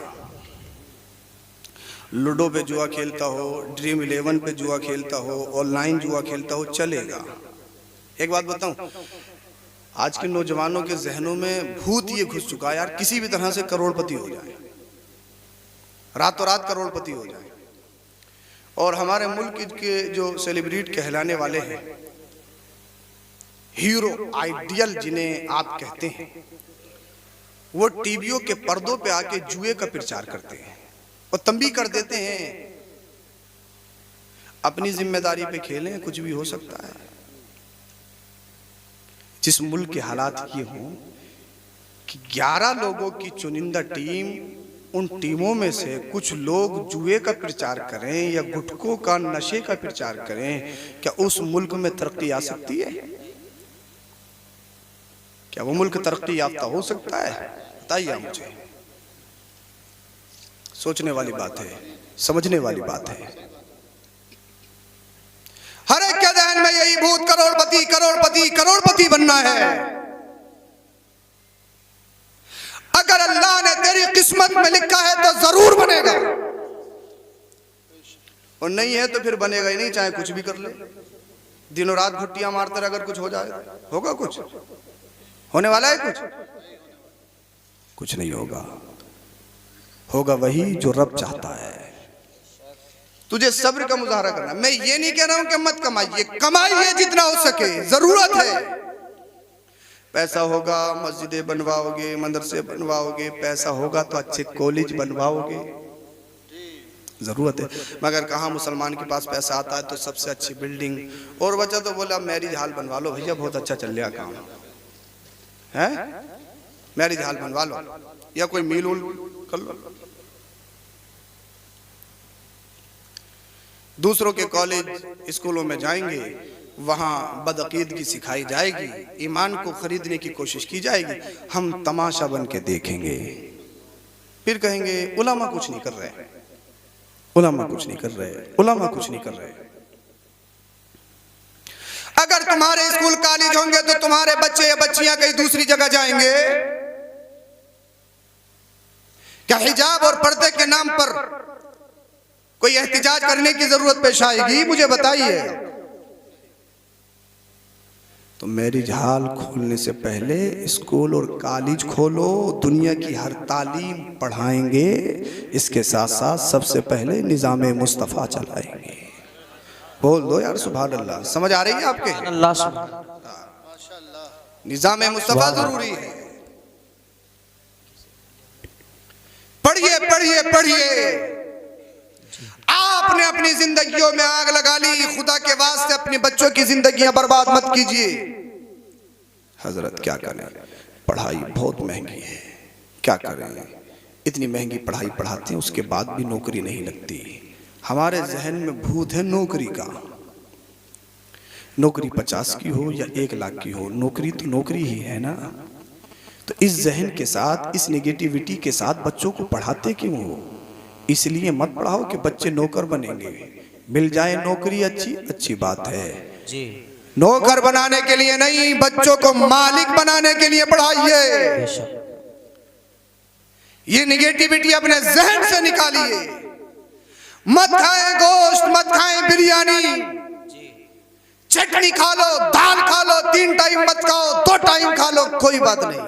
लूडो पे जुआ खेलता हो, ड्रीम 11 पे जुआ खेलता हो, ऑनलाइन जुआ खेलता हो, चलेगा। एक बात बताऊं, आज के नौजवानों के जहनों में भूत ये घुस चुका है यार, किसी भी तरह से करोड़पति हो जाए, रातों रात करोड़पति हो जाए। और हमारे मुल्क के जो सेलिब्रिटी कहलाने वाले हैं, हीरो आइडियल जिन्हें आप कहते हैं, वो टीवियों के पर्दों पे आके जुए का प्रचार करते हैं और तंबी कर देते हैं। अपनी जिम्मेदारी पे खेलें, कुछ भी हो सकता है। जिस मुल्क के हालात ये हों कि 11 लोगों की चुनिंदा टीम, उन टीमों में से कुछ लोग जुए का प्रचार करें या गुटखों का, नशे का प्रचार करें, क्या उस मुल्क में तरक्की आ सकती है? क्या वो मुल्क तरक्की याफ्ता हो सकता है? बताइए मुझे। सोचने वाली बात है, समझने वाली बात है। हर एक के ध्यान में यही भूत करोड़पति करोड़पति करोड़पति बनना है। अगर अल्लाह ने तेरी किस्मत में लिखा है तो जरूर बनेगा, और नहीं है तो फिर बनेगा ही नहीं, चाहे कुछ भी कर ले। दिनों रात घुट्टियां मारते रहे, अगर कुछ हो जाए होगा? कुछ होने वाला है? कुछ नहीं होगा। होगा वही जो रब चाहता है। तुझे सब्र का मुजाहरा करना। मैं ये नहीं कह रहा हूं कि मत कमाइए, कमाइए जितना हो सके, जरूरत है। पैसा होगा मस्जिदें बनवाओगे, मदरसे बनवाओगे, पैसा होगा तो अच्छे कॉलेज बनवाओगे, जरूरत है। मगर कहाँ मुसलमान के पास पैसा आता है तो सबसे अच्छी बिल्डिंग, और बचा तो बोला मैरिज हॉल बनवा लो भैया, बहुत अच्छा चल रहा काम है, मैरिज हॉल बनवा लो या कोई मील उल कर लो। दूसरों के कॉलेज स्कूलों में जाएंगे, वहां बदअकीदगी सिखाई जाएगी, ईमान को खरीदने की कोशिश की जाएगी, हम तमाशा बन के देखेंगे, फिर कहेंगे उलमा कुछ नहीं कर रहे, उलमा कुछ नहीं कर रहे, उलमा कुछ नहीं कर रहे। अगर तुम्हारे स्कूल कॉलेज होंगे तो तुम्हारे बच्चे या बच्चियां कहीं दूसरी जगह जाएंगे। क्या हिजाब और पर्दे के नाम पर कोई एहतिजाज करने की जरूरत पेश आएगी? मुझे बताइए। तो मैरिज हॉल खोलने से पहले स्कूल और कॉलेज खोलो, दुनिया की हर तालीम पढ़ाएंगे, इसके साथ साथ सबसे पहले निज़ाम मुस्तफ़ा चलाएंगे। बोल दो यार सुभान अल्लाह। समझ आ रही है आपके? निज़ाम मुस्तफ़ा जरूरी है। पढ़िए पढ़िए पढ़िए। आपने अपनी जिंदगियों में आग लगा ली, खुदा के वास्ते अपने बच्चों की जिंदगियां बर्बाद मत कीजिए। हजरत क्या करें, पढ़ाई बहुत महंगी है, क्या करें, इतनी महंगी पढ़ाई पढ़ाते हैं, उसके बाद भी नौकरी नहीं लगती। हमारे जहन में भूत है नौकरी का। नौकरी 50 की हो या 1 लाख की हो, नौकरी तो नौकरी ही है ना। तो इस जहन के साथ, इस नेगेटिविटी के साथ बच्चों को पढ़ाते क्यों हो? इसलिए मत पढ़ाओ कि बच्चे नौकर बनेंगे। मिल जाए नौकरी अच्छी अच्छी बात है जी, नौकर बनाने के लिए नहीं, बच्चों को मालिक बनाने के लिए पढ़ाइए। ये नेगेटिविटी अपने जहन से निकालिए। मत खाएं गोश्त, मत खाएं बिरयानी, चटनी खा लो, दाल खा लो, 3 टाइम मत खाओ, 2 टाइम खा लो, कोई बात नहीं,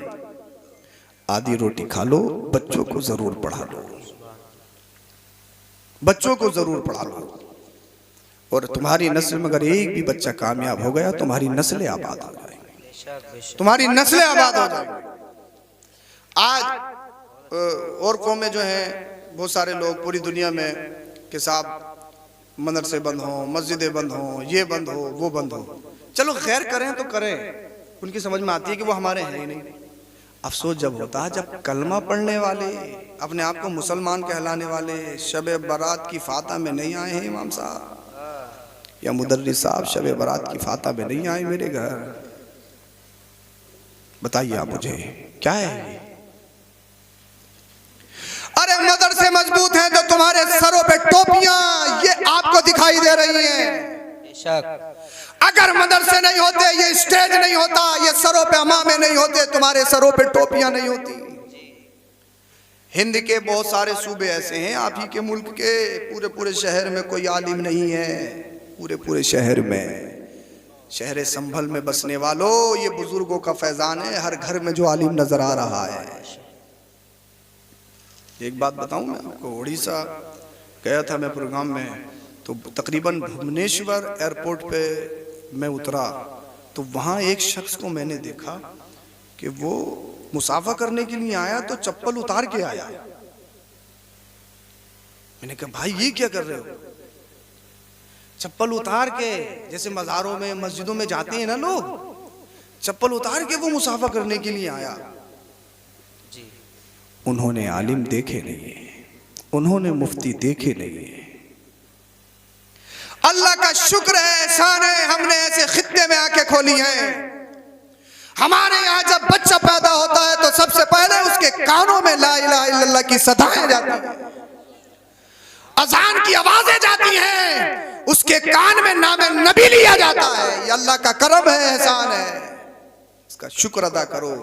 आधी रोटी खा लो, बच्चों को जरूर पढ़ा लो, बच्चों को जरूर पढ़ा लो। और तुम्हारी नस्ल में अगर एक भी बच्चा कामयाब हो गया, तुम्हारी नस्लें आबाद हो जाएंगी, तुम्हारी नस्लें आबाद हो जाएंगी। आज और कौमें जो हैं, बहुत सारे लोग पूरी दुनिया में कि साहब मदरसे बंद हो, मस्जिदें बंद हो, ये बंद हो, वो बंद हो। चलो खैर करें तो करें, उनकी समझ में आती है कि वो हमारे हैं ही नहीं। अफसोस जब होता है जब कलमा पढ़ने वाले, अपने आप को मुसलमान कहलाने वाले शब बारात की फाता में नहीं आए हैं। इमाम साहब या मुदर्रिस साहब शब बारात की फाता में नहीं आए मेरे घर। बताइए आप मुझे क्या है ये? अरे मदरसे मजबूत हैं तो तुम्हारे सरों पे टोपियां ये आपको दिखाई दे रही हैं। अगर मदरसे नहीं होते, ये स्टेज नहीं होता, ये सरों पे अमामे नहीं होते, तुम्हारे सरों पे टोपियां नहीं होती। हिंद के बहुत सारे सूबे ऐसे हैं, आप ही के मुल्क के पूरे पूरे शहर में कोई आलिम नहीं है। पूरे पूरे शहर में, शहर संभल में बसने वालों, ये बुजुर्गों का फैजान है, हर घर में जो आलिम नजर आ रहा है। एक बात बताऊं मैं आपको, उड़ीसा गया था मैं प्रोग्राम में, तो तकरीबन भुवनेश्वर एयरपोर्ट पे मैं उतरा तो वहाँ एक शख्स को मैंने देखा कि वो मुसाफा करने के लिए आया तो चप्पल उतार के आया। मैंने कहा भाई ये क्या कर रहे हो? चप्पल उतार के, जैसे मज़ारों में मस्जिदों में जाते हैं ना लोग, चप्पल उतार के वो मुसाफा करने के लिए आया। उन्होंने आलिम देखे नहीं, उन्होंने मुफ्ती देखे नहीं। अल्लाह का शुक्र है, एहसान है, हमने ऐसे खित्ते में आंखें खोली हैं। हमारे यहाँ जब बच्चा पैदा होता है तो सबसे पहले उसके कानों में ला इलाहा इल्लल्लाह की सदाएं जाती हैं, अजान की आवाजें जाती हैं, उसके कान में नाम नबी लिया जाता है। ये अल्लाह का करम है, एहसान है, इसका शुक्र अदा करो।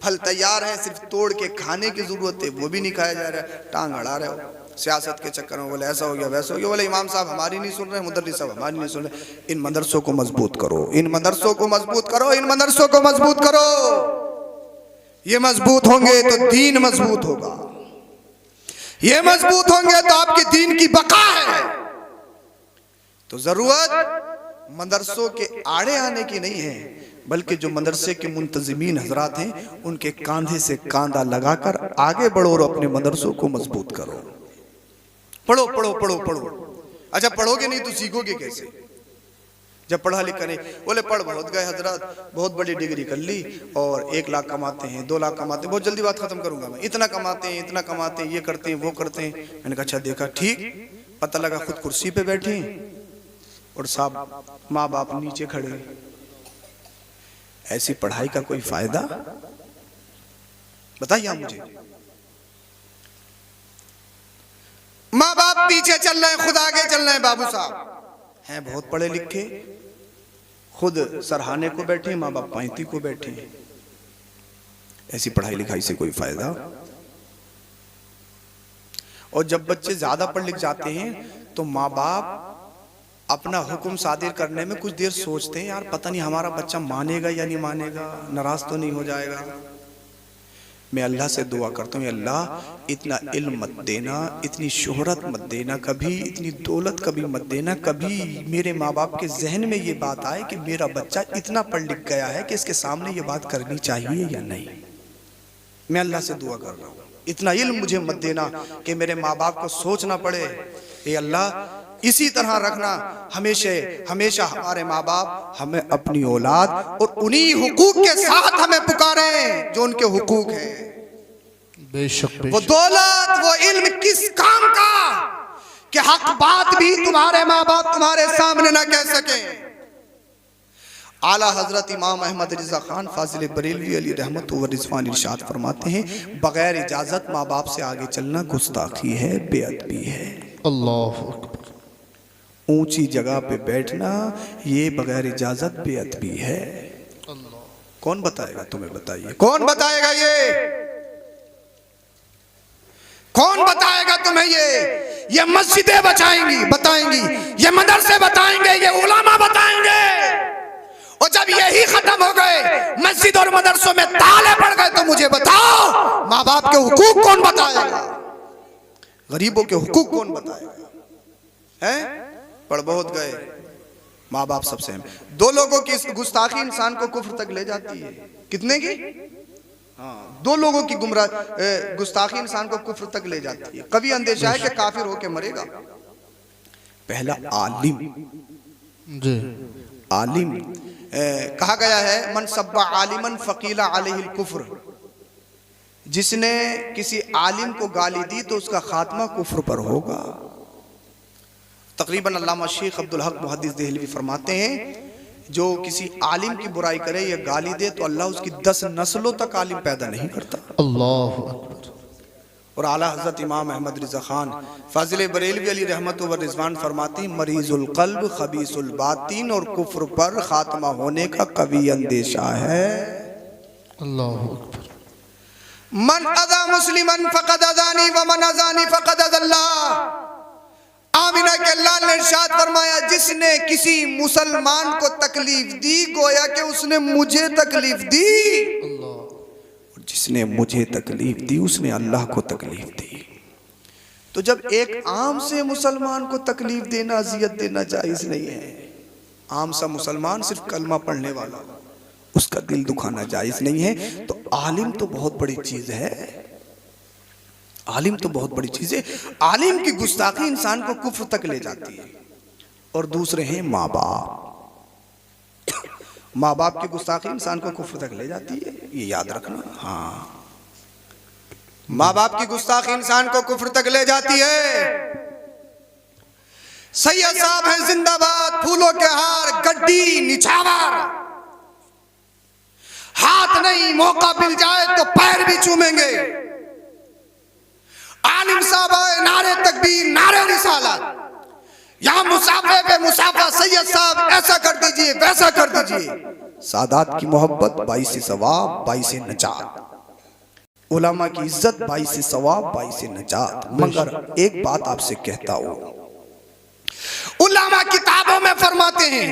फल तैयार है, सिर्फ तोड़ के खाने की जरूरत है, वो भी नहीं खाया जा रहा है। टांग अड़ा रहे हो सियासत के चक्कर में, बोले ऐसा हो गया वैसा हो गया, बोले इमाम साहब हमारी नहीं सुन रहे, मुदर्रिस साहब हमारी नहीं सुन रहे। इन मदरसों को मजबूत करो, इन मदरसों को मजबूत करो, इन मदरसों को मजबूत करो। ये मजबूत होंगे तो दीन मजबूत होगा, ये मजबूत होंगे तो आपके दीन की बका है। तो जरूरत मदरसों के आड़े आने की नहीं है, बल्कि जो मदरसे के मुंतजिमीन हजरात हैं उनके कांधे से कांधा लगाकर आगे बढ़ो और अपने मदरसों को मजबूत करो। पढ़ो पढ़ो पढ़ो पढ़ो। अच्छा पढ़ोगे नहीं तो सीखोगे कैसे? जब पढ़ा लिखा नहीं, बोले पढ़ बहुत गए हजरत, बहुत बड़ी डिग्री कर ली और 1 लाख कमाते हैं, 2 लाख कमाते हैं, बहुत जल्दी बात खत्म करूंगा मैं, इतना कमाते हैं, इतना कमाते हैं, ये करते हैं, वो करते हैं। मैंने कहा अच्छा देखा, ठीक, पता लगा खुद कुर्सी पे बैठे और साहब माँ बाप नीचे खड़े। ऐसी पढ़ाई का कोई फायदा बताइए मुझे। माँ बाप पीछे चल रहे हैं, खुद आगे चल रहे हैं। बाबू साहब हैं बहुत पढ़े लिखे, खुद सरहाने को बैठे, माँ बाप पैंती को बैठे। ऐसी पढ़ाई लिखाई से कोई फायदा? और जब बच्चे ज्यादा पढ़ लिख जाते हैं तो माँ बाप अपना हुक्म सादिर करने में कुछ देर सोचते हैं, यार पता नहीं हमारा बच्चा मानेगा या नहीं मानेगा, नाराज तो नहीं हो जाएगा। मैं अल्लाह से दुआ करता हूँ, अल्लाह इतना इल्म मत देना, इतनी शोहरत मत देना, कभी इतनी दौलत कभी मत देना, कभी मेरे माँ बाप के जहन में ये बात आए कि मेरा बच्चा इतना पढ़ लिख गया है कि इसके सामने ये बात करनी चाहिए या नहीं। मैं अल्लाह से दुआ कर रहा हूँ, इतना इल्म मुझे मत देना कि मेरे माँ बाप को सोचना पड़े। ये अल्लाह इसी तरह रखना हमेशा हमेशा हमारे माँ बाप हमें अपनी औलाद और उन्हीं हुकूक के साथ हमें पुकारें जो उनके हुकूक हैं। बेशक वो दौलत वो इल्म किस काम का कि हक बात भी तुम्हारे माँ बाप तुम्हारे सामने ना कह सके। आला हजरत इमाम अहमद रिजा खान फाजिल बरेलवी अली रहमत व रिजवान इरशाद फरमाते हैं, बगैर इजाजत माँ बाप से आगे चलना गुस्ताखी है, बेअदबी है। अल्लाह अकबर। ऊंची जगह पे बैठना ये बगैर इजाजत बेअदबी है। कौन बताएगा तुम्हें? बताइए कौन बताएगा? ये कौन बताएगा तुम्हें? ये मस्जिदें बचाएंगी बताएंगी, ये मदरसे बताएंगे, ये उलामा बताएंगे। और जब यही खत्म हो गए, मस्जिद और मदरसों में ताले पड़ गए, तो मुझे बताओ माँ बाप के हुकूक कौन बताएगा? गरीबों के हुकूक कौन बताएगा? हैं? पढ़ बहुत गए, माँ बाप सबसे हैं। 2 लोगों की गुस्ताखी इंसान को कुफ्र तक ले जाती है। कितने की? हाँ, 2 लोगों की गुस्ताखी इंसान को कुफ्र तक ले जाती है। कभी अंदेशा है कि काफिर होके मरेगा। पहला आलिम जी, आलिम कहा गया है, मन सब्बा आलिमन फकीला अलैहिल कुफ्र, जिसने किसी आलिम को गाली दी तो उसका खात्मा कुफ्र पर होगा। तकरीबन अल्लामा शेख अब्दुल हक मुहद्दिस देहलवी फरमाते हैं, जो किसी आलिम की बुराई करे या गाली दे तो अल्लाह उसकी 10 नस्लों तक आलिम पैदा नहीं करता। अल्लाह अकबर। और आला हजरत इमाम अहमद रिजा खान फाजिल बरेलवी अली रहमत व रिजवान फरमाती, मरीजुल कल्ब खबीसुल बातिन, और कुफ्र पर खात्मा होने का कभी अंदेशा है। अल्लाह अकबर। मन अज़ा मुस्लिमन फक़द अज़ानी व मन अज़ानी फक़द अज़ल्लाह। आमिना के अल्लाह ने इरशाद फरमाया, जिसने किसी मुसलमान को तकलीफ दी गोया कि उसने मुझे तकलीफ दी, और जिसने मुझे तकलीफ दी उसने अल्लाह को तकलीफ दी। तो जब एक आम से मुसलमान को तकलीफ देना, अजियत देना जायज नहीं है। आम सा मुसलमान सिर्फ कलमा पढ़ने वाला, उसका दिल दुखाना जायज नहीं है। तो आलिम तो बहुत बड़ी चीज है, आलिम तो बहुत बड़ी चीज है। आलिम की गुस्ताखी इंसान को कुफ्र तक ले जाती है। और दूसरे हैं माँ बाप। माँ बाप की गुस्ताखी इंसान को कुफ्र तक ले जाती है, ये याद रखना। हाँ, माँ बाप की गुस्ताखी इंसान को कुफ्र तक ले जाती है। सैयद साहब हैं जिंदाबाद, फूलों के हार, गड्डी निछावर, हाथ नहीं, मौका मिल जाए तो पैर भी चूमेंगे। आलिम साहब आए, नारे तकबीर, नारे रिसालत। यहाँ मुसाफे पे मुसाफा, सैयद साहब ऐसा कर दीजिए, वैसा कर दीजिए। सादात की मोहब्बत, बाइस सवाब, बाइस नजात। उलमा की इज्जत, बाइस सवाब, बाइस नजात। मगर एक बात आपसे कहता हूं, उलमा किताबों में फरमाते हैं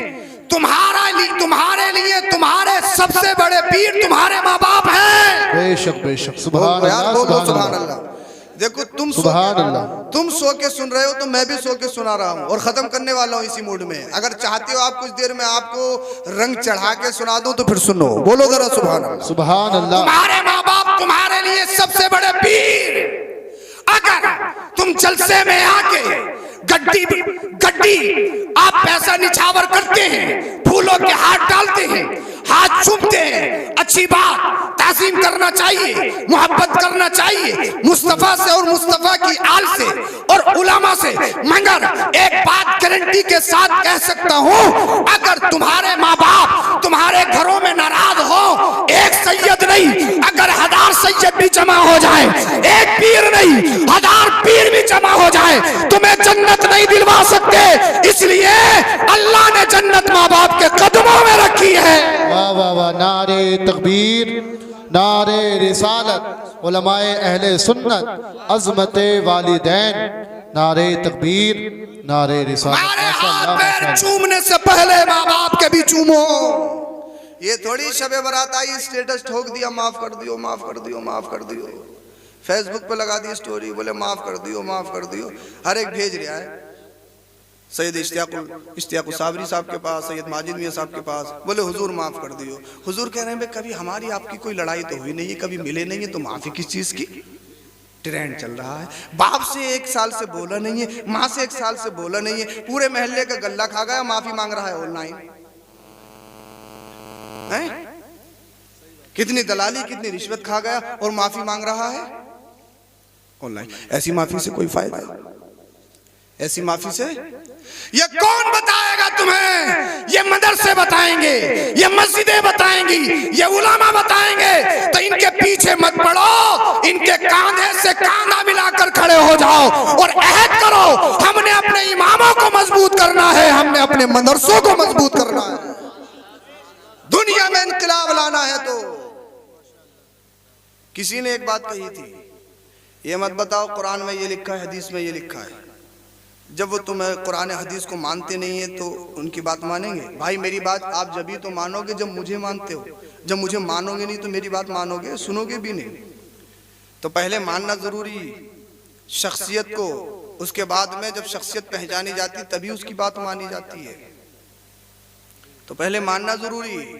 तुम्हारे लिए तुम्हारे सबसे बड़े पीर तुम्हारे माँ बाप हैं। बेशक बेशक, सुभान अल्लाह, सुभान अल्लाह। देखो तुम सो के सुन रहे हो तो मैं भी सो के सुना रहा हूँ और खत्म करने वाला हूँ इसी मूड में। अगर चाहते हो आप कुछ देर में आपको रंग चढ़ा के सुना दूं तो फिर सुनो, बोलो जरा सुभान अल्लाह। सुभान अल्लाह। तुम्हारे माँ बाप तुम्हारे लिए सबसे बड़े पीर। अगर तुम जलसे में आके गड्डी आप पैसा निछावर करते हैं, फूलों के हाथ डालते हैं, हाथ चूमते हैं, अच्छी बात, ताज़ीम करना चाहिए, मोहब्बत करना चाहिए मुस्तफा से और मुस्तफा की आल से और उलमा से। मगर एक बात गारंटी के साथ कह सकता हूं, अगर तुम्हारे माँ बाप तुम्हारे घरों में नाराज हो, एक सैयद नहीं, अगर 1000 सैयद भी जमा हो जाए, एक पीर नहीं 1000 पीर भी जमा हो जाए, तुम्हें जन्नत नहीं दिलवा सकते। इसलिए अल्लाह ने जन्नत माँ बाप के कदमों में रखी है। वाह वाह वाह, नारे तकबीर, नारे रिसालत, उलमाए अहले सुन्नत, अज़मते वालिदैन, नारे तकबीर, नारे रिसालत। हमारे हाथ पैर चूमने से पहले माँ बाप के भी चूमो। ये थोड़ी शबे बारात आई, स्टेटस ठोक दिया, माफ कर दियो, माफ कर दियो, माफ कर दियो, फेसबुक पे लगा दी स्टोरी, बोले माफ कर दियो, माफ कर दियो। हर एक भेज रहा है, सैयद इश्तियाक साबरी साहब के पास, सैयद माजिद मियां साहब के पास, बोले हुजूर माफ कर दियो। हुजूर कह रहे हैं कभी हमारी आपकी कोई लड़ाई तो हुई नहीं है, कभी मिले नहीं है, तो माफी किस चीज की? ट्रेंड चल रहा है। बाप से 1 साल से बोला नहीं है, माँ से 1 साल से बोला नहीं है, पूरे मोहल्ले का गल्ला खा गया, माफी मांग रहा है ऑनलाइन। कितनी दलाली, कितनी रिश्वत खा गया और माफी मांग रहा है ऑनलाइन। ऐसी माफी से कोई फायदा? ऐसी माफी से ये कौन बताएगा तुम्हें? ये मदरसे बताएंगे, ये मस्जिदें बताएंगी, ये उलमा बताएंगे। तो इनके पीछे मत पड़ो, इनके कांधे से कांधा मिलाकर खड़े हो जाओ और अहद करो, हमने अपने इमामों को मजबूत करना है, हमने अपने मदरसों को मजबूत करना है। दुनिया में इनकलाब लाना है। तो किसी ने एक बात कही थी, ये मत बताओ कुरान में ये लिखा है, हदीस में ये लिखा है। जब वो तुम्हें कुरान हदीस को मानते नहीं है तो उनकी बात मानेंगे? भाई मेरी बात आप जब ही तो मानोगे जब मुझे मानते हो। जब मुझे मानोगे नहीं तो मेरी बात मानोगे, सुनोगे भी नहीं। तो पहले मानना जरूरी शख्सियत को, उसके बाद में जब शख्सियत पहचानी जाती तभी उसकी बात मानी जाती है। तो पहले मानना जरूरी है।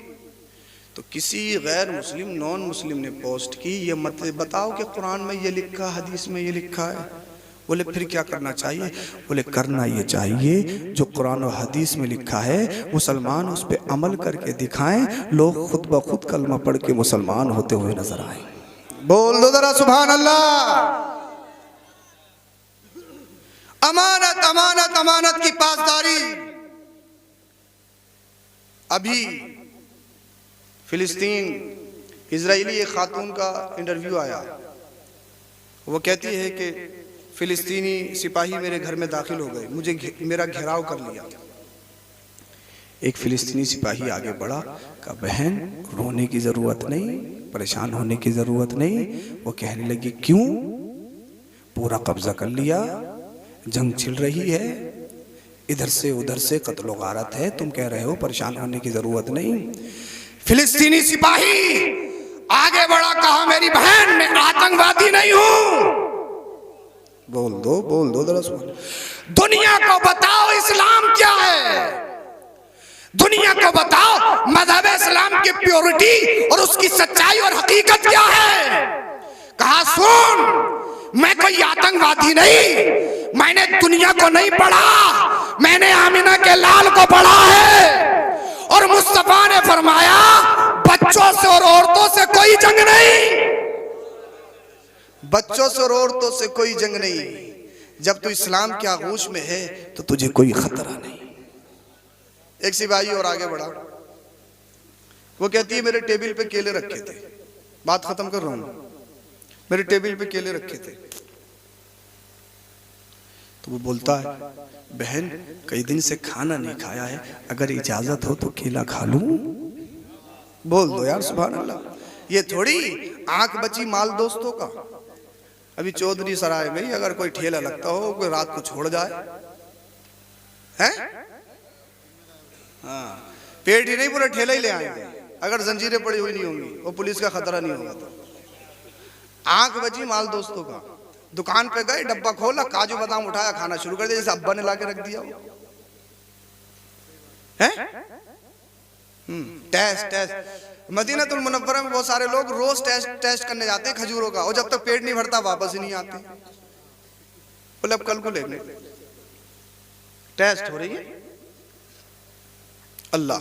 तो किसी गैर मुस्लिम, नॉन मुस्लिम ने पोस्ट की, ये मत बताओ कि कुरान में ये लिखा, हदीस में ये लिखा है। बोले फिर क्या करना चाहिए? बोले करना ये चाहिए जो कुरान और हदीस में लिखा है, मुसलमान उस पर अमल करके दिखाएं, लोग खुद ब खुद कलमा पढ़ के मुसलमान होते हुए नजर आए। बोल दो जरा सुभान अल्लाह। अमानत अमानत अमानत की पासदारी। अभी फिलिस्तीन इजरायली एक खातून का इंटरव्यू आया, वो कहती है कि फिलिस्तीनी सिपाही मेरे घर में दाखिल हो गए, मुझे मेरा घेराव कर लिया। एक फिलिस्तीनी सिपाही आगे बढ़ा, कहा बहन रोने की जरूरत नहीं, परेशान होने की जरूरत नहीं। वो कहने लगी क्यों? पूरा कब्जा कर लिया, जंग छिड़ रही है, इधर से उधर से कत्लो गारत है, तुम कह रहे हो परेशान होने की जरूरत नहीं। फिलिस्तीनी सिपाही आगे बढ़ा, कहा मेरी बहन मैं आतंकवादी नहीं हूं। बोल दो जरा सुन। दुनिया को बताओ इस्लाम क्या है, दुनिया को बताओ मजहब इस्लाम की प्योरिटी और उसकी सच्चाई और हकीकत क्या है। कहा सुन, मैं कोई आतंकवादी नहीं, मैंने दुनिया को नहीं पढ़ा, मैंने आमिना के लाल को पढ़ा है और मुस्तफा ने फरमाया बच्चों से और औरतों से कोई जंग नहीं, बच्चों से और औरतों से कोई जंग नहीं। जब तू इस्लाम के आगोश में है तो तुझे कोई खतरा नहीं। एक सिपाही और आगे बढ़ा, वो कहती है मेरे टेबल पे केले रखे थे, बात खत्म कर रहा हूं, मेरे टेबल पे केले रखे थे। तो वो बोलता है बहन कई दिन से खाना नहीं खाया है, अगर इजाजत हो तो केला खा लूं। बोल दो यार सुभान अल्लाह। ये थोड़ी आंख बची माल दोस्तों का। अभी चौधरी सराय में अगर कोई ठेला लगता हो, कोई रात को छोड़ जाए हैं, हाँ पेट ही नहीं पूरा ठेला ही ले आएंगे, अगर जंजीरें पड़ी हुई नहीं होंगी, वो पुलिस का खतरा नहीं होगा। तो आंख बची माल दोस्तों का। दुकान पे गए, डब्बा खोला, काजू बादाम उठाया, खाना शुरू कर दिया जैसे अब्बा ने लाके रख दिया हो। हैं? टेस्ट मदीनातुल मुनव्वरा में बहुत सारे लोग रोज टेस्ट करने जाते हैं खजूरों का, और जब तक पेट नहीं भरता वापस ही नहीं आते। बोले अब कल को लेंगे, टेस्ट हो रही है। अल्लाह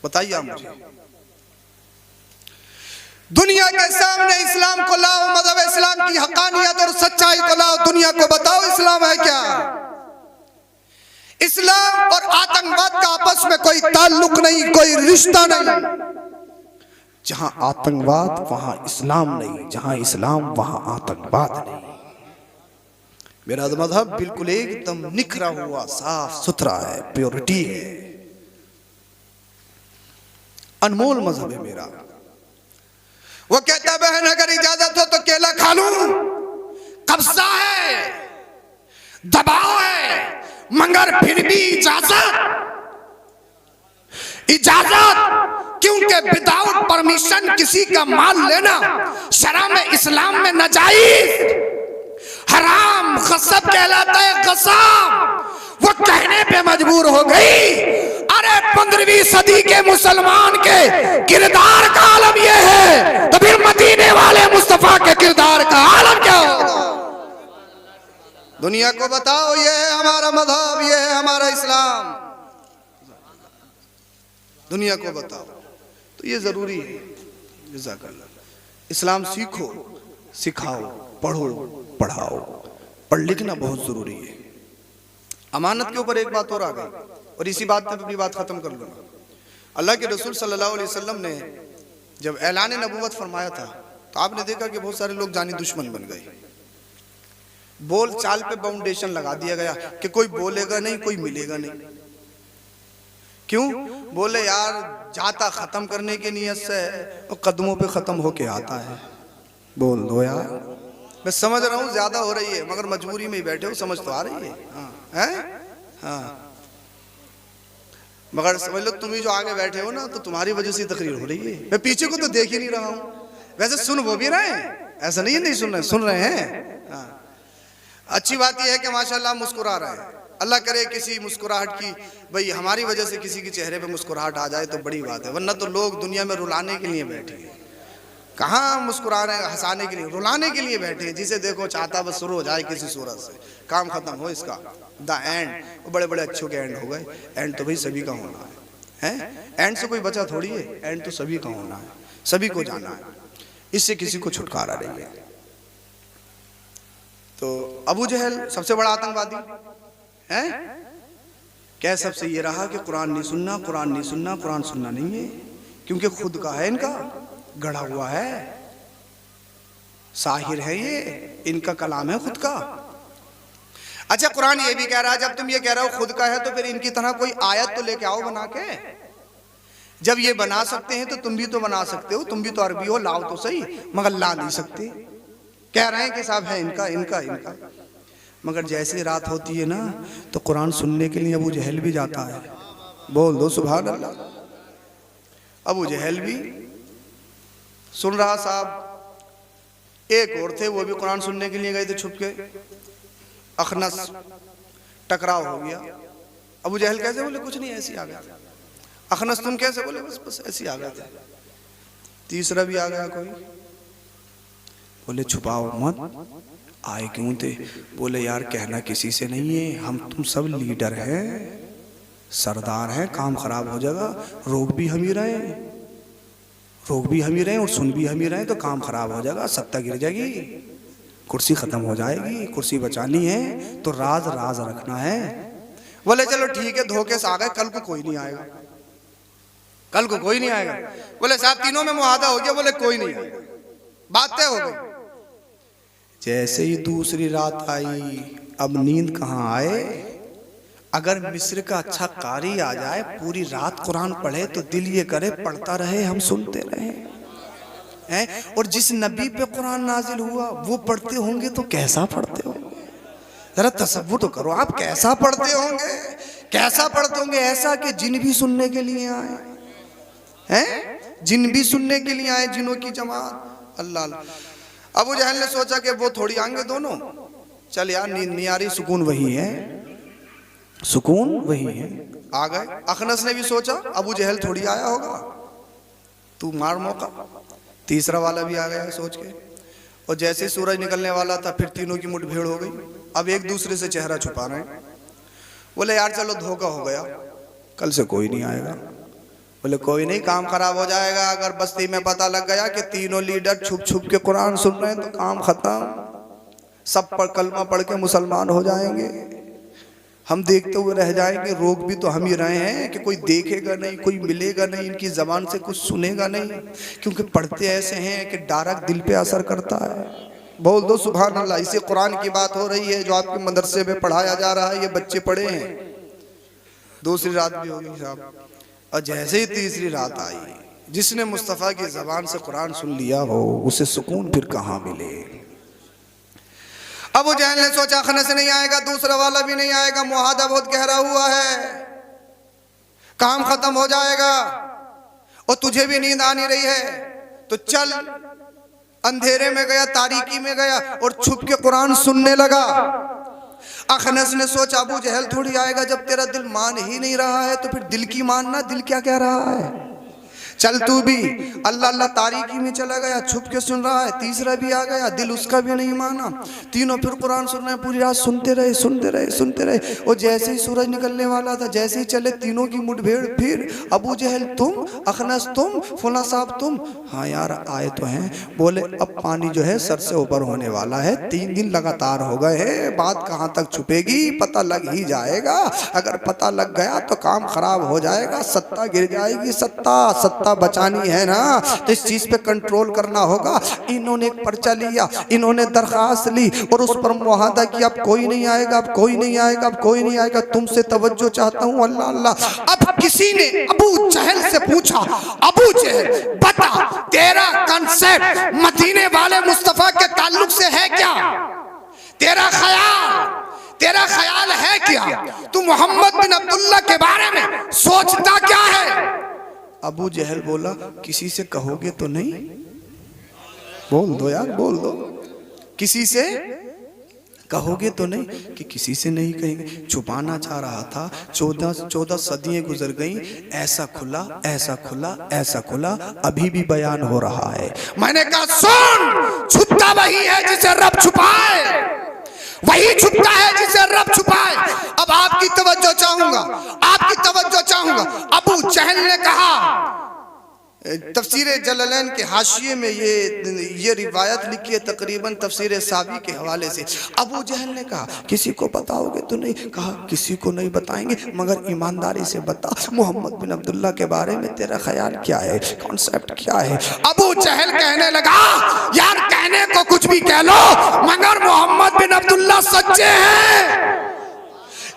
बताइए आप मुझे, दुनिया के सामने इस्लाम को लाओ, मज़हब इस्लाम की हकानियत और सच्चाई को लाओ, दुनिया को बताओ इस्लाम है क्या। इस्लाम और आतंकवाद का आपस में कोई ताल्लुक नहीं, कोई रिश्ता नहीं। जहां आतंकवाद वहां इस्लाम नहीं, जहां इस्लाम वहां आतंकवाद नहीं। मेरा मजहब बिल्कुल एकदम निखरा हुआ साफ सुथरा है, प्योरिटी है, अनमोल मजहब है मेरा। वो कहता बहन अगर इजाजत हो तो केला खा लूं, कब्जा है, दबाव है, मगर फिर भी इजाजत क्योंकि विदाउट परमिशन किसी का माल लेना शरअ में इस्लाम में नाजायज, हराम, गसब कहलाता है, गसब। वो कहने पे मजबूर हो गई। अरे 15वीं सदी के मुसलमान के किरदार का आलम यह है, तो फिर मदीने वाले मुस्तफा के किरदार का आलम क्या होगा। दुनिया को बताओ ये है हमारा मजहब, ये है हमारा इस्लाम। दुनिया को बताओ, तो ये जरूरी है। जज़ाकल्लाह। इस्लाम सीखो, सिखाओ, पढ़ो, पढ़ाओ। पढ़ लिखना बहुत जरूरी है। अमानत के ऊपर एक बात और आ गई, और इसी बात पे अपनी बात खत्म कर लूंगा। अल्लाह के रसूल सल्लल्लाहु अलैहि वसल्लम ने जब ऐलान नबूवत फरमाया था, तो आपने देखा कि बहुत सारे लोग जानी दुश्मन बन गए। बोल चाल पे बाउंडेशन लगा दिया गया कि कोई बोलेगा नहीं, कोई मिलेगा नहीं। क्यों? बोले यार जाता खत्म करने की नीयत से और कदमों पे खत्म होके आता है। बोल दो यार, मैं समझ रहा हूँ ज्यादा हो रही है, मगर मजबूरी में ही बैठे हो, समझ तो आ रही है। हाँ मगर समझ लो तुम ही जो आगे बैठे हो ना, तो तुम्हारी वजह से तकरीर हो रही है। मैं पीछे को तो देख ही नहीं रहा हूँ। वैसे सुन वो भी रहे हैं, ऐसा नहीं है नहीं सुन रहे, सुन रहे हैं। हाँ अच्छी बात यह है कि माशाल्लाह मुस्कुरा रहे हैं। अल्लाह करे किसी मुस्कुराहट की, भाई हमारी वजह से किसी के चेहरे पे मुस्कुराहट आ जाए तो बड़ी बात है, वरना तो लोग दुनिया में रुलाने के लिए बैठे हैं। कहाँ मुस्कुरा रहे हैं, हंसाने के लिए, रुलाने के लिए बैठे हैं। जिसे देखो चाहता बस शुरू हो जाए किसी सूरत से, काम खत्म हो इसका, द एंड। वो बड़े बड़े अच्छों के एंड हो गए। एंड तो भाई सभी का होना है, एंड से कोई बचा थोड़ी है। एंड तो सभी का होना है, सभी को जाना है, इससे किसी को छुटकारा नहीं है। तो अबू जहल सबसे बड़ा आतंकवादी है। क्या सबसे ये रहा कि कुरान नहीं सुनना, कुरान नहीं सुनना, कुरान सुनना नहीं है, क्योंकि खुद का है, इनका गढ़ा हुआ है, साहिर है ये, इनका कलाम है खुद का। अच्छा कुरान ये भी कह रहा है, जब तुम ये कह रहे हो खुद का है, तो फिर इनकी तरह कोई आयत तो लेके आओ बना के। जब ये बना सकते हैं तो तुम भी तो बना सकते हो, तुम भी तो अरबी हो, लाओ तो सही, मगर ला नहीं सकते। कह रहे हैं कि साहब है इनका इनका इनका, मगर जैसे रात होती है ना, तो कुरान सुनने के लिए अबू जहल भी जाता है। बोल दो सुभान अल्लाह। अबू जहल भी सुन रहा साहब। एक और थे, वो भी कुरान सुनने के लिए गए थे छुप के। अखनस टकराव हो गया। अबू जहल कैसे? बोले कुछ नहीं, ऐसे आ गया। अखनस तुम कैसे? बोले बस बस ऐसे आ गए थे। तीसरा भी आ गया कोई, बोले छुपाओ मत, आए क्यों थे? बोले यार कहना किसी से नहीं है, हम तुम सब लीडर हैं, सरदार हैं, काम खराब हो जाएगा, रोक भी हम ही रहे, रोक भी हम ही रहे और सुन भी हम ही रहे, तो काम खराब हो जाएगा, सत्ता गिर जाएगी, कुर्सी खत्म हो जाएगी, कुर्सी बचानी है तो राज राज रखना है। बोले चलो ठीक है, धोखे से आ गए, कल को कोई नहीं आएगा। कल को कोई नहीं आएगा। बोले साहब तीनों में मुआहदा हो गया, बोले कोई नहीं आएगा, बात तय हो गई। जैसे ही दूसरी रात आई, अब नींद कहाँ आए। अगर मिस्र का अच्छा कारी आ जाए, पूरी रात कुरान पढ़े तो दिल ये करे पढ़ता रहे, हम सुनते रहे हैं। और जिस नबी पे कुरान नाजिल हुआ वो पढ़ते होंगे तो कैसा पढ़ते होंगे, जरा तसव्वुर तो करो आप, कैसा पढ़ते होंगे, कैसा पढ़ते होंगे। ऐसा कि जिन भी सुनने के लिए आए हैं, जिन भी सुनने के लिए आए, जिनों की जमात। अल्लाह अल्लाह। अबू जहल ने सोचा कि वो थोड़ी आएंगे दोनों, चल यार नींद नहीं आ रही, सुकून वही है, सुकून वही है। आ गए। अखनस ने भी सोचा अबू जहल थोड़ी आया होगा, तू मार मौका। तीसरा वाला भी आ गया सोच के। और जैसे सूरज निकलने वाला था, फिर तीनों की मुठभेड़ हो गई। अब एक दूसरे से चेहरा छुपा रहे हैं। बोले यार चलो धोखा हो गया, कल से कोई नहीं आएगा। बोले कोई नहीं, काम खराब हो जाएगा। अगर बस्ती में पता लग गया कि तीनों लीडर छुप छुप के कुरान सुन रहे हैं तो काम खत्म, सब पर कलमा पढ़ के मुसलमान हो जाएंगे, हम देखते हुए रह जाएंगे। रोक भी तो हम ही रहे हैं कि कोई देखेगा नहीं, कोई मिलेगा नहीं, इनकी जबान से कुछ सुनेगा नहीं, क्योंकि पढ़ते ऐसे हैं कि डायरेक्ट दिल पे असर करता है। बोल दो सुभान अल्लाह। इसे कुरान की बात हो रही है जो आपके मदरसे में पढ़ाया जा रहा है, ये बच्चे पढ़े हैं। दूसरी रात भी होगी साहब। और जैसे ही तीसरी रात आई, जिसने मुस्तफ़ा की जबान से कुरान सुन लिया हो उसे सुकून फिर कहाँ मिले। अबू जहल ने सोचा खनस नहीं आएगा, दूसरा वाला भी नहीं आएगा, मुआहदा बहुत गहरा हुआ है, काम खत्म हो जाएगा और तुझे भी नींद आ नहीं रही है, तो चल। अंधेरे में गया, तारीकी में गया और छुप के कुरान सुनने लगा। अखनस ने सोचा अबू जहल थोड़ी आएगा, जब तेरा दिल मान ही नहीं रहा है तो फिर दिल की मानना, दिल क्या कह रहा है, चल तू भी। अल्लाह अल्लाह तारीकी में चला गया, छुप के सुन रहा है। तीसरा भी आ गया, दिल उसका भी नहीं माना। तीनों फिर कुरान सुन रहे हैं, पूरी रात सुनते रहे सुनते रहे सुनते रहे। और जैसे ही सूरज निकलने वाला था, जैसे ही चले तीनों की मुठभेड़। फिर अबू जहल तुम, अखनस तुम, फुला साहब तुम। हाँ यार आए तो हैं। बोले अब पानी जो है सर से ऊपर होने वाला है, 3 दिन लगातार हो गए हैं, बात कहाँ तक छुपेगी, पता लग ही जाएगा। अगर पता लग गया तो काम खराब हो जाएगा, सत्ता गिर जाएगी। सत्ता बचानी है ना, तो इस चीज पे कंट्रोल करना होगा। इन्होंने एक पर्चा लिया, इन्होंने दरखास्त ली और उस पर मुआहदा किया, अब कोई नहीं आएगा, अब कोई नहीं आएगा, अब कोई नहीं आएगा, तुमसे तवज्जो चाहता हूँ। अल्लाह अल्लाह। अब किसी ने अबू जहल से पूछा, अबू जहल बता तेरा कंसेप्ट मदीने वाले मुस्तफा के ताल्लुक से है क्या, तेरा ख्याल है क्या, तू मोहम्मद बिन अब्दुल्ला के बारे में सोचता क्या है। अबू जहल बोला किसी से कहोगे तो नहीं, बोल दो यार बोल दो, किसी से कहोगे तो नहीं, कि किसी से नहीं कहेंगे। छुपाना चाह रहा था। 14 सदियां गुजर गई, ऐसा खुला ऐसा खुला ऐसा खुला, अभी भी बयान हो रहा है। मैंने कहा सुन, छुपता वही है जिसे रब छुपाए, वही छुपता है जिसे रब छुपाए। अब आपकी तवज्जो चाहूंगा, आपकी तवज्जो चाहूंगा। अबू जहल ने कहा, तफसीर जलालैन के हाशिये में ये रिवायत लिखी है तकरीबन तफसीर साबी के हवाले से। अबू जहल ने कहा किसी को बताओगे तो नहीं, कहा किसी को नहीं बताएंगे, मगर ईमानदारी से बता मोहम्मद बिन अब्दुल्ला के बारे में तेरा ख्याल क्या है, कॉन्सेप्ट क्या है। अबू जहल कहने लगा यार कहने को कुछ भी कह लो, मगर मोहम्मद बिन अब्दुल्ला सच्चे हैं,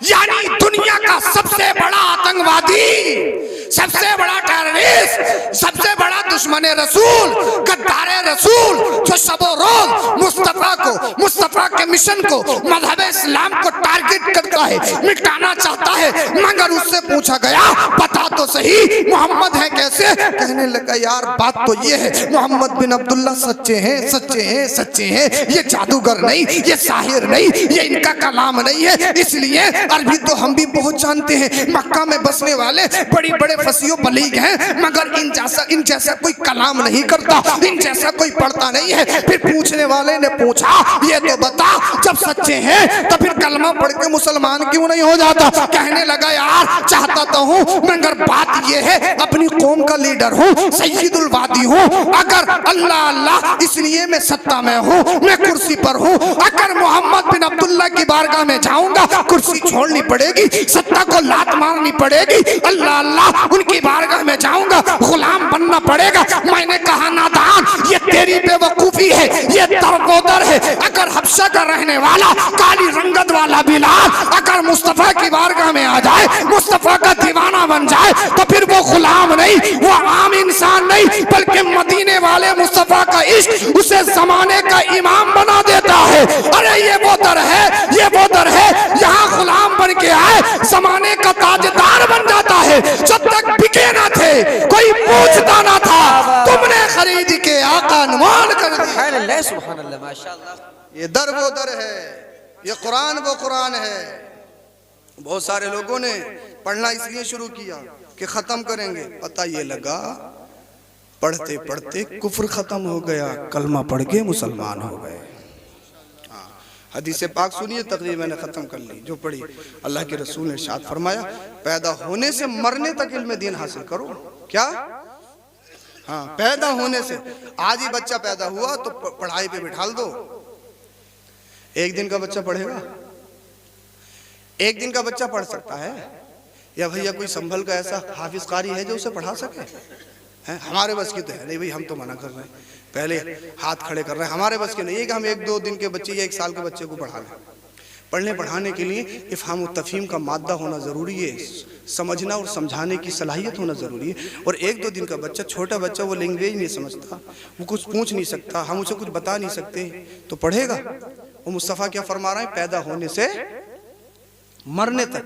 यानी दुनिया का सबसे बड़ा आतंकवादी, सबसे बड़ा टेररिस्ट, सबसे बड़ा दुश्मन रसूल, गद्दार रसूल, जो शबो रोज मुस्तफा के मिशन को, मजहब इस्लाम को टारगेट करता है, मिटाना चाहता है। मगर उससे पूछा गया बता तो सही मोहम्मद है कैसे। कहने लगा यार बात तो ये है, मोहम्मद बिन अब्दुल्ला सच्चे हैं सच्चे हैं सच्चे हैं, ये जादूगर नहीं, ये साहिर नहीं, ये इनका कलाम नहीं है। इसलिए अरबी तो हम भी बहुत जानते हैं, मक्का में बसने वाले बड़ी बड़े फसियों बलीग हैं, मगर इन जैसा कोई कलाम नहीं करता, इन जैसा कोई पढ़ता नहीं है। फिर पूछने वाले ने पूछा ये तो बता जब सच्चे हैं तो फिर कलमा पढ़ के मुसलमान क्यों नहीं हो जाता। कहने लगा यार चाहता तो हूँ, मगर बात ये है अपनी कौम का लीडर हूँ, सैयदुल वादी हूँ, अगर अल्लाह अल्लाह इसलिए मैं सत्ता में हूँ, मैं कुर्सी पर हूँ। अगर मोहम्मद बिन अब्दुल्ला की बारगाह में जाऊंगा कुर्सी छोड़नी पड़ेगी, सत्ता को लात मारनी पड़ेगी। अल्लाह अल्लाह उनकी बारगाह में जाऊंगा, गुलाम बनना पड़ेगा। मैंने कहा नादान, ये तेरी बेवकूफी है, ये दरगोदर है। अगर हबशा का रहने वाला काली रंगत वाला बिलाल अगर मुस्तफा की बारगाह में आ जाए, मुस्तफा का दीवाना बन जाए, तो फिर वो गुलाम नहीं, वो आम इंसान नहीं, बल्कि मदीने वाले मुस्तफा का इश्क उसे जमाने का इमाम बना देता है। अरे ये वो दर है, ये वो दर है, यहाँ गुलाम बन के आए जमाने का ताजदार बन जाता है। जब तक बिके ना थे, कोई पूछता ना था, तुमने खरीद के आका अनुमान कर दिया। सुभान अल्लाह, माशाअल्लाह। ये दर वो दर है, ये कुरान वो कुरान है। बहुत सारे लोगों ने पढ़ना इसलिए शुरू किया कि खत्म करेंगे, पता ये लगा पढ़ते पढ़ते कुफ्र खत्म हो गया, कलमा पढ़ के मुसलमान हो गए। हदीस पाक सुनिए, तकरीर मैंने खत्म कर ली जो पढ़ी। अल्लाह के रसूल ने इरशाद फरमाया, पैदा होने से मरने तक इल्म दीन हासिल करो। क्या? हाँ, पैदा होने से। आज ही बच्चा पैदा हुआ तो पढ़ाई पे बिठाल दो। एक दिन का बच्चा पढ़ेगा? एक दिन का बच्चा पढ़ सकता है? या भैया कोई संभल का ऐसा हाफिज कारी है जो उसे पढ़ा सके? हैं? हमारे बस की तो है नहीं भाई, हम तो मना कर रहे हैं, पहले हाथ खड़े कर रहे हैं। हमारे बस के नहीं है कि हम 1-2 दिन के बच्चे या 1 साल के बच्चे को पढ़ा लें। पढ़ने पढ़ाने के लिए इफ़हाम व तफ़हीम का मादा होना ज़रूरी है, समझना और समझाने की सलाहियत होना ज़रूरी है। और 1-2 दिन का बच्चा, छोटा बच्चा, वो लैंग्वेज नहीं समझता, वो कुछ पूछ नहीं सकता, हम उसे कुछ बता नहीं सकते, तो पढ़ेगा? वो मुस्तफ़ा क्या फरमा रहे हैं? पैदा होने से मरने तक।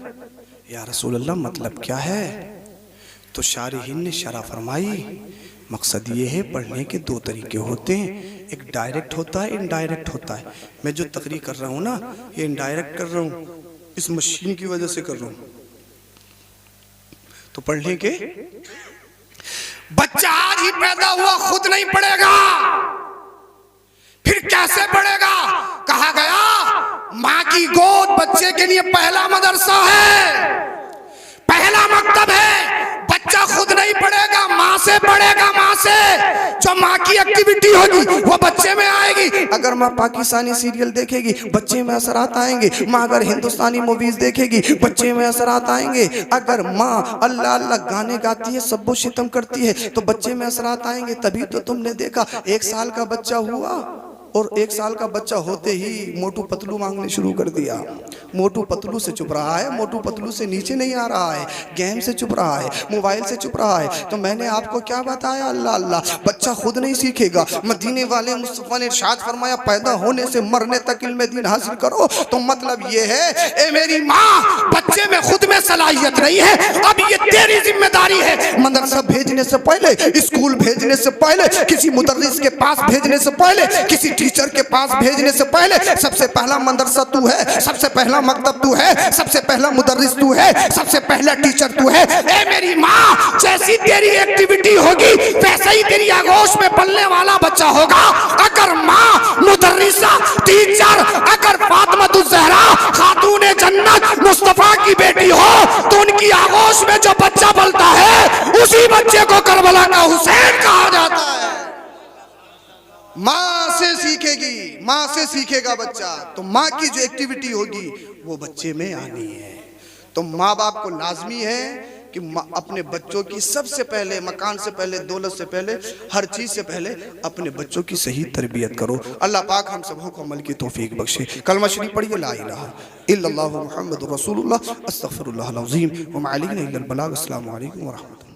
या रसूल अल्लाह, मतलब क्या है? तो शारिहीन ने शरह फरमाई, मकसद ये है पढ़ने के 2 तरीके होते हैं, एक डायरेक्ट होता है, इनडायरेक्ट होता है। मैं जो तकरीर कर रहा हूँ ना, ये इनडायरेक्ट कर रहा हूँ, इस मशीन की वजह से कर रहा हूँ। तो पढ़ने के, बच्चा आज ही पैदा हुआ खुद नहीं पढ़ेगा, फिर कैसे पढ़ेगा? कहा गया माँ की गोद बच्चे के लिए पहला मदरसा है, पहला मकतब है। बच्चा खुद नहीं पढ़ेगा, माँ से पढ़ेगा, माँ से। जो माँ की एक्टिविटी होगी वो बच्चे में आएगी। अगर माँ पाकिस्तानी सीरियल देखेगी, बच्चे में असरात आएंगे। माँ अगर हिंदुस्तानी मूवीज देखेगी, बच्चे में असरात आएंगे। अगर माँ अल्लाह अल्लाह गाने गाती है, सब्बो शितम करती है, तो बच्चे में असरात आएंगे। तभी तो तुमने देखा 1 साल का बच्चा हुआ और 1 साल का बच्चा होते ही मोटू पतलू मांगने शुरू कर दिया। मोटू पतलू से चुप रहा है, मोटू पतलू से नीचे नहीं आ रहा है, गेम से चुप रहा है, मोबाइल से चुप रहा है। तो मैंने आपको क्या बताया? अल्लाह अल्लाह, बच्चा खुद नहीं सीखेगा। मदीने वाले मुस्तफा ने इरशाद फरमाया, पैदा होने से मरने तक इल्म दीन हासिल करो। तो मतलब ये है, ए मेरी माँ, बच्चे में खुद में सलाहियत नहीं है, अब ये तेरी जिम्मेदारी है। मदरसा भेजने से पहले, स्कूल भेजने से पहले, किसी मुदर्रिस के पास भेजने से पहले, किसी टीचर के पास भेजने से पहले, सबसे पहला मदरसा तू है, सबसे पहला मकतब तू है, सबसे पहला मुदर्रिस तू है, सबसे पहला टीचर तू है। ए मेरी माँ, जैसी तेरी एक्टिविटी होगी वैसे ही तेरी आगोश में पलने वाला बच्चा होगा। अगर माँ मुदर्रिसा, टीचर, अगर फातिमा ज़हरा खातून जन्नत मुस्तफा की बेटी हो, तो उनकी आगोश में जो बच्चा पलता है, उसी बच्चे को करबला का हुसैन कहा जाता है। माँ से सीखेगी, माँ से सीखेगा बच्चा, तो माँ की जो एक्टिविटी होगी वो बच्चे में आनी है। तो माँ बाप को लाजमी है कि अपने बच्चों की सबसे पहले, मकान से पहले, दौलत से पहले, हर चीज से पहले अपने बच्चों की सही तरबियत करो। अल्लाह पाक हम सबों को अमल की तौफीक बख्शे। कलमा शरीफ पढ़िए, ला इलाहा इल्लल्लाहु मुहम्मदुर रसूलुल्लाह, अस्तगफिरुल्लाहल अज़ीम व मा अलैना इल्लल बलाग। अस्सलामु अलैकुम व रहमतुल्लाह।